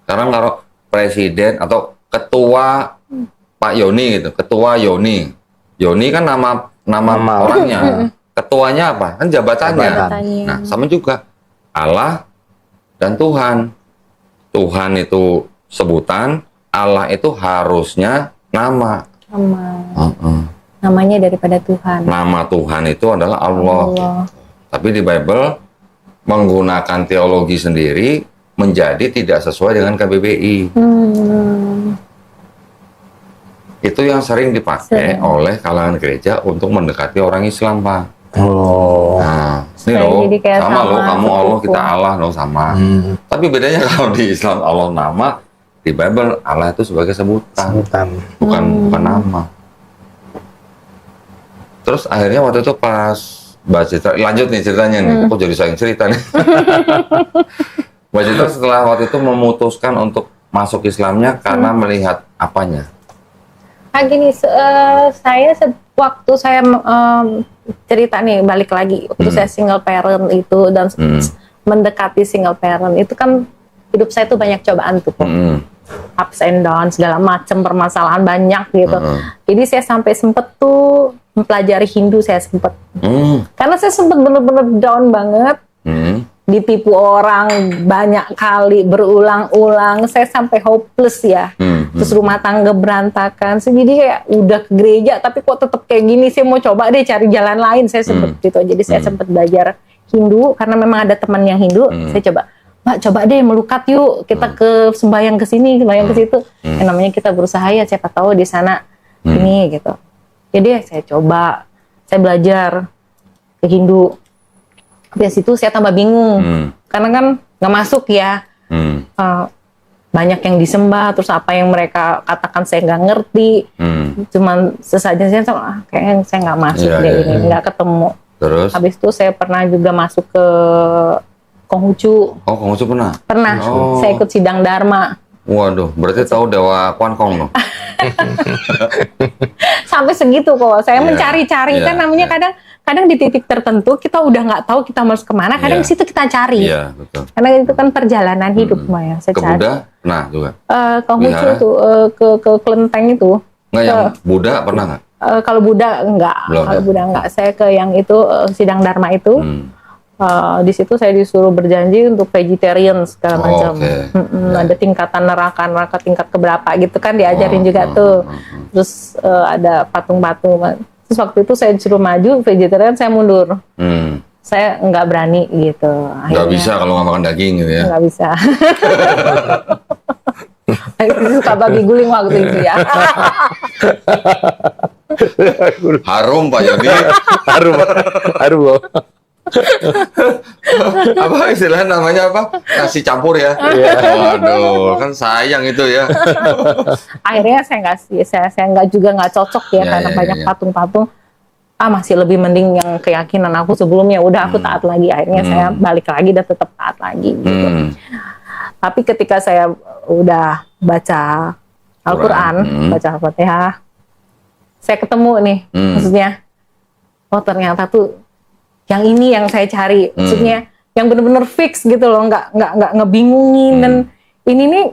Sekarang kalau presiden atau ketua Pak Yoni gitu, ketua Yoni. Yoni kan nama orangnya. Ketuanya apa? Kan jabatannya. Nah, sama juga Allah dan Tuhan. Tuhan itu sebutan, Allah itu harusnya nama. Namanya daripada Tuhan. Nama Tuhan itu adalah Allah. Tapi di Bible menggunakan teologi sendiri menjadi tidak sesuai dengan KBBI. Itu yang sering dipakai oleh kalangan gereja untuk mendekati orang Islam, Pak. Nah, ini loh, sama loh, kamu Allah, kita Allah, loh sama. Tapi bedanya kalau di Islam Allah nama, di Bible Allah itu sebagai sebutan. Bukan nama. Terus akhirnya waktu itu pas Mbak Citra, lanjut nih ceritanya nih, kok jadi saya yang cerita nih. Mbak Citra setelah waktu itu memutuskan untuk masuk Islamnya karena melihat apanya? Gini, saya waktu saya cerita nih, balik lagi, waktu saya single parent itu dan mendekati single parent itu kan hidup saya tuh banyak cobaan tuh, ups and down, segala macam permasalahan banyak gitu. Jadi saya sampai sempet tuh mempelajari Hindu, saya sempet. Karena saya sempet bener-bener down banget. Ditipu orang banyak kali, berulang-ulang, saya sampai hopeless ya. Terus rumah tangga berantakan, jadi kayak udah ke gereja tapi kok tetap kayak gini, saya mau coba deh cari jalan lain, saya sempet gitu. Jadi saya sempet belajar Hindu, karena memang ada teman yang Hindu, saya coba, Mbak coba deh melukat yuk, kita ke sembahyang ke sini, sembahyang ke situ. Namanya kita berusaha ya, siapa tahu di sana ini gitu. Jadi saya coba, saya belajar ke Hindu. Dari situ saya tambah bingung, karena kan nggak masuk ya, banyak yang disembah, terus apa yang mereka katakan saya nggak ngerti, cuman sesajen saya kayaknya saya nggak masuk ini, nggak ketemu. Terus? Habis itu saya pernah juga masuk ke Konghucu. Oh, Konghucu pernah? Pernah, saya ikut sidang Dharma. Waduh, berarti tahu Dewa Kuan Kong loh. Sampai segitu kok, saya mencari-cari kan namanya kadang di titik tertentu kita udah nggak tahu kita harus kemana, kadang di situ kita cari. Iya, betul. Karena itu kan perjalanan hidup Maya. Saya ke Buddha pernah juga. Konghucu tuh ke Kelenteng itu. Nggak, yang Buddha pernah nggak? Kalau Buddha enggak. Kalau Buddha enggak. Saya ke yang itu sidang Dharma itu. Di situ saya disuruh berjanji untuk vegetarian segala macam. Ada tingkatan neraka tingkat keberapa gitu kan diajarin juga tuh. Terus ada patung-patung. Terus waktu itu saya disuruh maju vegetarian, saya mundur. Saya nggak berani gitu. Nggak bisa kalau nggak makan daging gitu ya? Nggak bisa. Suka babi guling waktu itu ya. Harum Pak Yoni. Harum. Apa istilahnya namanya apa? Nasi campur ya? Waduh, kan sayang itu ya. Akhirnya saya nggak cocok ya, karena banyak patung-patung. Masih lebih mending yang keyakinan aku sebelumnya, udah aku taat lagi. Akhirnya saya balik lagi dan tetap taat lagi gitu. Tapi ketika saya udah baca Al-Quran, baca Al-Fatihah, saya ketemu nih, maksudnya, oh ternyata tuh yang ini yang saya cari, maksudnya yang benar-benar fix gitu loh, nggak ngebingungin. Dan ini nih,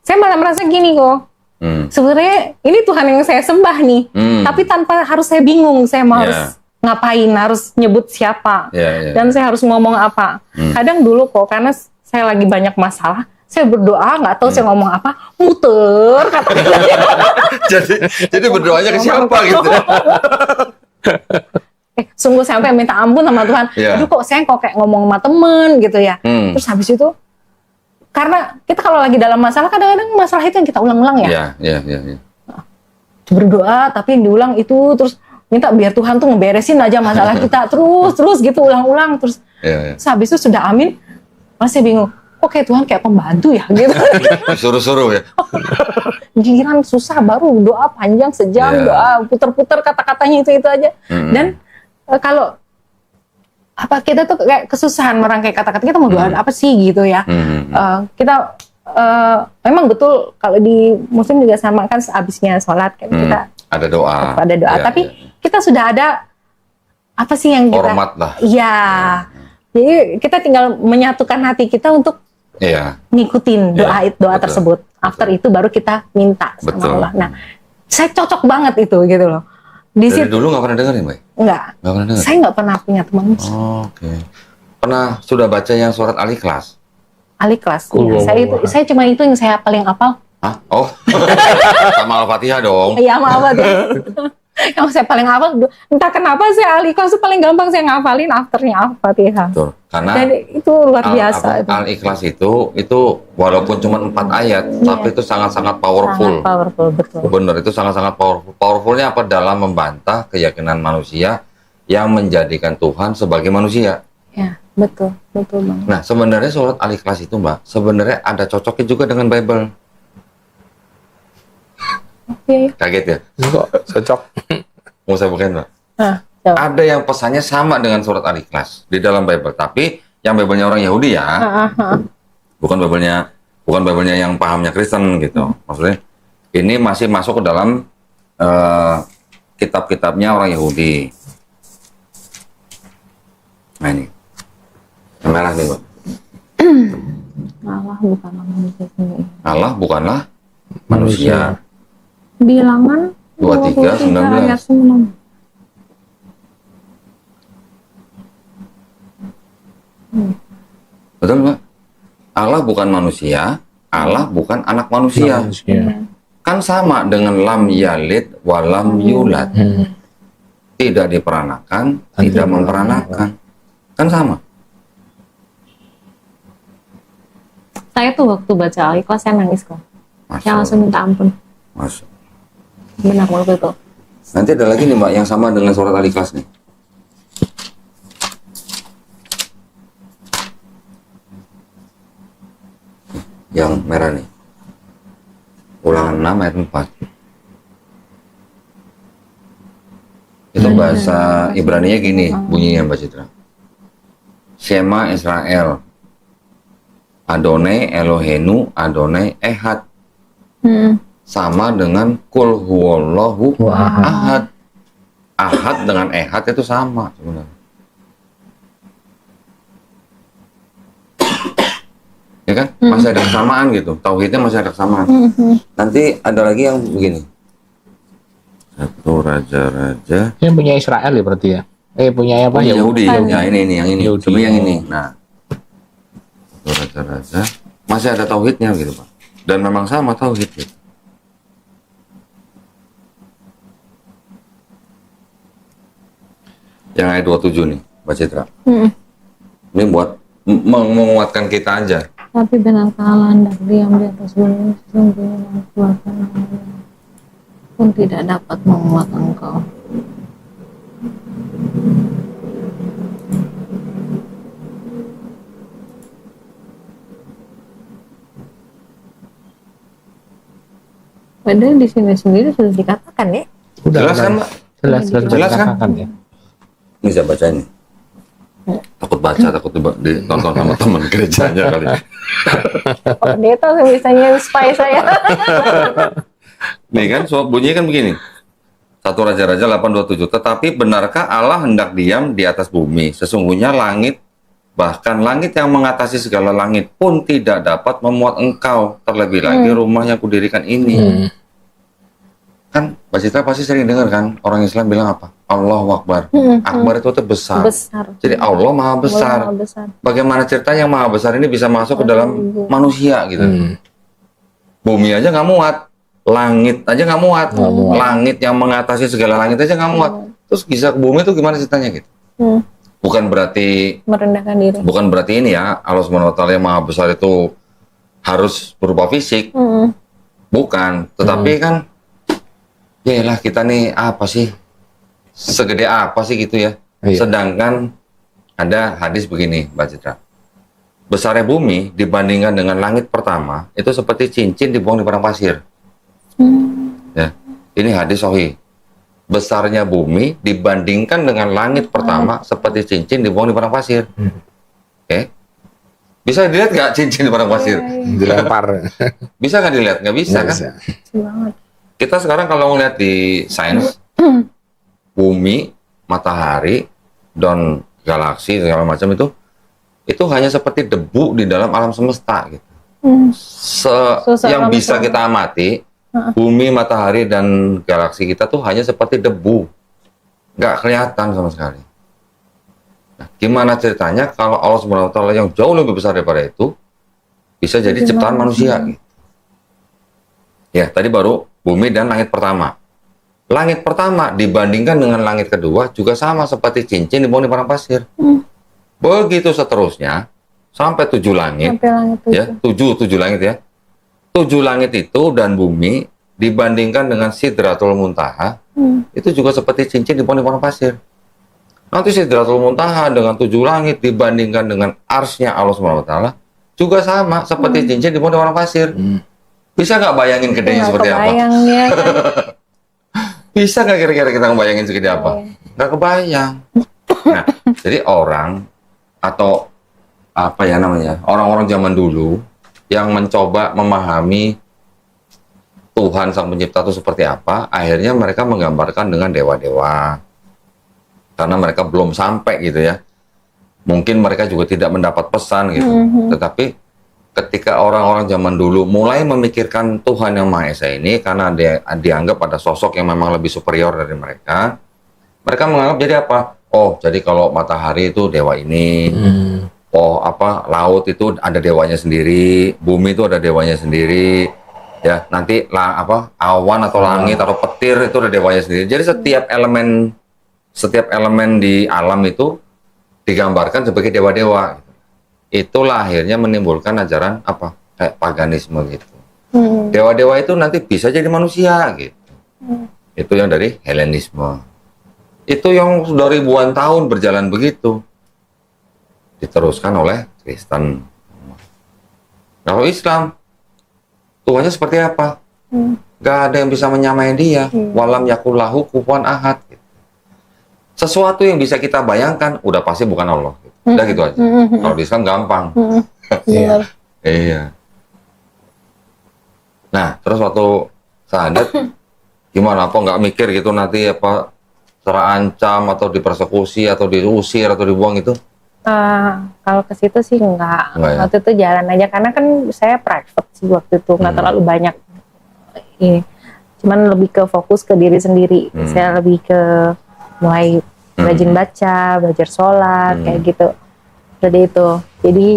saya malah merasa gini kok, sebenarnya ini Tuhan yang saya sembah nih, tapi tanpa harus saya bingung, saya mau harus ngapain, harus nyebut siapa, dan saya harus ngomong apa. Kadang dulu kok, karena saya lagi banyak masalah, saya berdoa nggak tahu saya ngomong apa, muter katanya. jadi berdoanya ke siapa gitu? Sungguh sampai minta ampun sama Tuhan. Aduh kok saya kayak ngomong sama temen gitu ya. Terus habis itu karena kita kalau lagi dalam masalah, kadang-kadang masalah itu yang kita ulang-ulang ya. Iya. Berdoa tapi yang diulang itu, terus minta biar Tuhan tuh ngeberesin aja masalah kita terus gitu ulang-ulang terus. Iya. Habis itu sudah amin, masih bingung. Kok kayak Tuhan kayak pembantu ya gitu. Suruh-suruh ya. Giliran susah baru doa panjang sejam, doa puter-puter kata-katanya itu aja. Dan kalau kita tuh kayak kesusahan merangkai kata-kata, kita mau doa apa sih gitu ya. Kita memang betul kalau di Muslim juga sama kan, sehabisnya sholat kan kita ada doa. Tapi kita sudah ada apa sih yang kita hormat lah. Iya. Jadi kita tinggal menyatukan hati kita untuk ngikutin doa tersebut. After itu baru kita minta sama Allah. Nah, saya cocok banget itu gitu loh. Dari dulu nggak pernah dengerin, Mbak? Nggak pernah dengar. Saya nggak pernah punya teman Muslim. Oke. Pernah sudah baca yang surat Al-Ikhlas? Al-Ikhlas. Saya cuma itu yang saya paling hafal. Hah? Oh. Sama Al-Fatihah dong. Iya, sama Al-Fatihah. Yang saya paling hafal, entah kenapa saya Al-Ikhlas itu paling gampang saya ngafalin afternya Al-Fatihah. Betul. Karena dan itu luar biasa. Al-Ikhlas itu walaupun cuma 4 ayat, tapi itu sangat-sangat powerful. Sangat powerful, betul. Benar, itu sangat-sangat powerful. Powerfulnya apa? Dalam membantah keyakinan manusia yang menjadikan Tuhan sebagai manusia. Ya, betul banget. Nah, sebenarnya surat Al-Ikhlas itu, Mbak, sebenarnya ada cocoknya juga dengan Bible. Kaget ya? Kok cocok? Mau saya bukain, Mbak? Ada yang pesannya sama dengan surat Al-Ikhlas di dalam Bible, tapi yang Bible-nya orang Yahudi ya. Bukan Bible-nya yang pahamnya Kristen gitu. Maksudnya ini masih masuk ke dalam kitab-kitabnya orang Yahudi. Nah ini. Yang merah nih, Mbak. Allah bukanlah manusia sendiri. Allah bukanlah manusia. Bilangan 23:19. ayat 9. Betul, Mbak? Allah bukan manusia, Allah bukan anak manusia. Kan sama dengan lam yalid walam yulad. Tidak diperanakan, tidak memperanakan. Kan sama. Saya tuh waktu baca Al-Ikhlas saya nangis kok. Saya langsung minta ampun. Masya. Benar waktu itu. Nanti ada lagi nih, Mbak, yang sama dengan surat Al-Ikhlas nih. Yang merah nih. Ulangan 6 ayat 4. Itu bahasa Ibrani-nya gini bunyinya, Mbak Citra. Shema Israel. Adonai Elohenu Adonai Ehad. Sama dengan Kul huwallahu ahad. Ahad dengan ehad itu sama sebenarnya. Ya kan? Masih ada kesamaan gitu. Tauhidnya masih ada kesamaan. Nanti ada lagi yang begini. Satu raja-raja. Yang punya Israel ya berarti ya? Punya apa? Yahudi. Ya ini yang ini. Yahudi. Cuma yang ini. Nah. Satu raja-raja. Masih ada tauhidnya gitu, Pak. Dan memang sama tauhid gitu. Yang ayat 27 nih, Mbak Citra. Ini buat menguatkan kita aja. Tapi benarkah Allah hendak diam di atas bumi, sesungguhnya menguatkan Allah pun tidak dapat menguat engkau. Padahal di sini sendiri sudah dikatakan ya. Jelas kan, Mbak? Jelas kan? Ya. Ini saya baca ini. Takut baca, takut ditonton sama teman gerejanya kali. Pak Pendeta misalnya spy saya. Nih kan, bunyinya kan begini. 1 Raja-Raja 8:27. Tetapi benarkah Allah hendak diam di atas bumi? Sesungguhnya langit, bahkan langit yang mengatasi segala langit pun tidak dapat memuat engkau. Terlebih lagi rumah yang kudirikan ini. Kan Mbak Citra pasti sering dengar kan orang Islam bilang apa? Allahu Akbar. Akbar itu besar. Jadi Allah maha besar. Bagaimana ceritanya yang maha besar ini bisa masuk ke dalam manusia gitu? Bumi aja nggak muat, langit aja nggak muat, langit yang mengatasi segala langit aja nggak muat. Terus bisa ke bumi itu gimana ceritanya gitu? Bukan berarti merendahkan diri. Bukan berarti ini ya Allah SWT yang maha besar itu harus berupa fisik. Bukan, tetapi kan yalah kita nih apa sih? Segede apa sih gitu ya? Iya. Sedangkan ada hadis begini, Mbak Citra. Besarnya bumi dibandingkan dengan langit pertama itu seperti cincin dibuang di padang pasir. Ya, ini hadis sahih. Besarnya bumi dibandingkan dengan langit pertama seperti cincin dibuang di padang pasir. Oke. Bisa dilihat nggak cincin di padang pasir? Dilempar. Bisa nggak dilihat? Nggak bisa kan? Banget. Kita sekarang kalau ngeliat di sains, bumi, matahari, dan galaksi segala macam itu hanya seperti debu di dalam alam semesta gitu. Yang bisa kita amati, bumi, matahari, dan galaksi kita tuh hanya seperti debu, nggak kelihatan sama sekali. Nah, gimana ceritanya kalau Allah Subhanahu Wa Taala yang jauh lebih besar daripada itu bisa jadi ciptaan manusia? Gitu. Ya, tadi baru bumi dan langit pertama. Langit pertama dibandingkan dengan langit kedua juga sama seperti cincin dibuang di padang pasir. Begitu seterusnya sampai 7 langit. Sampai langit 7. Ya, 7 langit ya. 7 langit itu dan bumi dibandingkan dengan Sidratul Muntaha itu juga seperti cincin dibuang di padang pasir. Nanti Sidratul Muntaha dengan 7 langit dibandingkan dengan arsy-nya Allah Subhanahu Wa Taala juga sama seperti cincin dibuang di padang pasir. Bisa nggak bayangin gedenya seperti apa? Ya, kan? Bisa nggak kira-kira kita ngebayangin segede apa? Nggak kebayang. Nah, jadi orang atau apa ya namanya, orang-orang zaman dulu yang mencoba memahami Tuhan Sang Pencipta itu seperti apa, akhirnya mereka menggambarkan dengan dewa-dewa. Karena mereka belum sampai gitu ya. Mungkin mereka juga tidak mendapat pesan gitu. Tetapi ketika orang-orang zaman dulu mulai memikirkan Tuhan Yang Maha Esa ini karena dia dianggap ada sosok yang memang lebih superior dari mereka, mereka menganggap jadi apa? Oh, jadi kalau matahari itu dewa ini. Oh, apa laut itu ada dewanya sendiri, bumi itu ada dewanya sendiri. Ya, nanti awan atau langit atau petir itu ada dewanya sendiri. Jadi setiap elemen di alam itu digambarkan sebagai dewa-dewa. Itulah akhirnya menimbulkan ajaran apa? Kayak paganisme gitu. Dewa-dewa itu nanti bisa jadi manusia gitu. Itu yang dari Helenisme. Itu yang sudah ribuan tahun berjalan begitu. Diteruskan oleh Kristen. Kalau Islam, Tuhannya seperti apa? Gak ada yang bisa menyamai dia. Walam yakullahu kufuwan ahad. Sesuatu yang bisa kita bayangkan, udah pasti bukan Allah. Udah gitu aja. Kalau di Islam gampang. Iya. Nah, terus waktu sahadat, gimana? Apa nggak mikir gitu nanti apa terancam atau dipersekusi atau diusir atau dibuang itu? Kalau ke situ sih enggak ya? Waktu itu jalan aja karena kan saya private sih waktu itu nggak terlalu banyak ini, cuman lebih ke fokus ke diri sendiri. Saya lebih ke mulai rajin baca, belajar sholat kayak gitu. Jadi itu. Jadi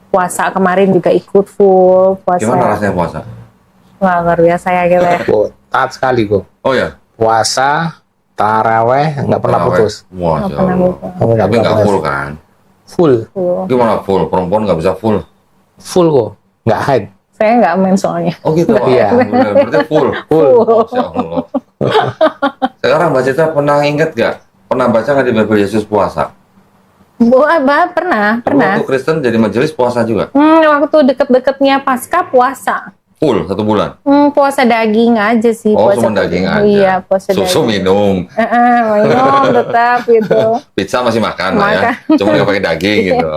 puasa kemarin juga ikut full puasa. Gimana rasanya puasa? Wah, luar biasa ya gitu ya. Taat sekali kok. Oh ya. Puasa, taraweh nggak pernah putus. Wah, Tapi nggak full kan? Full. Gimana full? Perempuan nggak bisa full? Full kok, nggak haid. Saya nggak main soalnya. Oh gitu. Iya. Berarti full. Full. Masya Allah. Sekarang Mbak Citra pernah ingat nggak? Pernah baca nggak di Bible Yesus puasa? Pernah. Waktu Kristen jadi majelis puasa juga? Waktu deket-deketnya pasca puasa. Full 1 bulan? Puasa daging aja sih. Oh, puasa cuma daging aja? Iya, puasa Susu daging. minum? Minum tetap gitu. Pizza masih makan lah ya? Cuma nggak pakai daging gitu.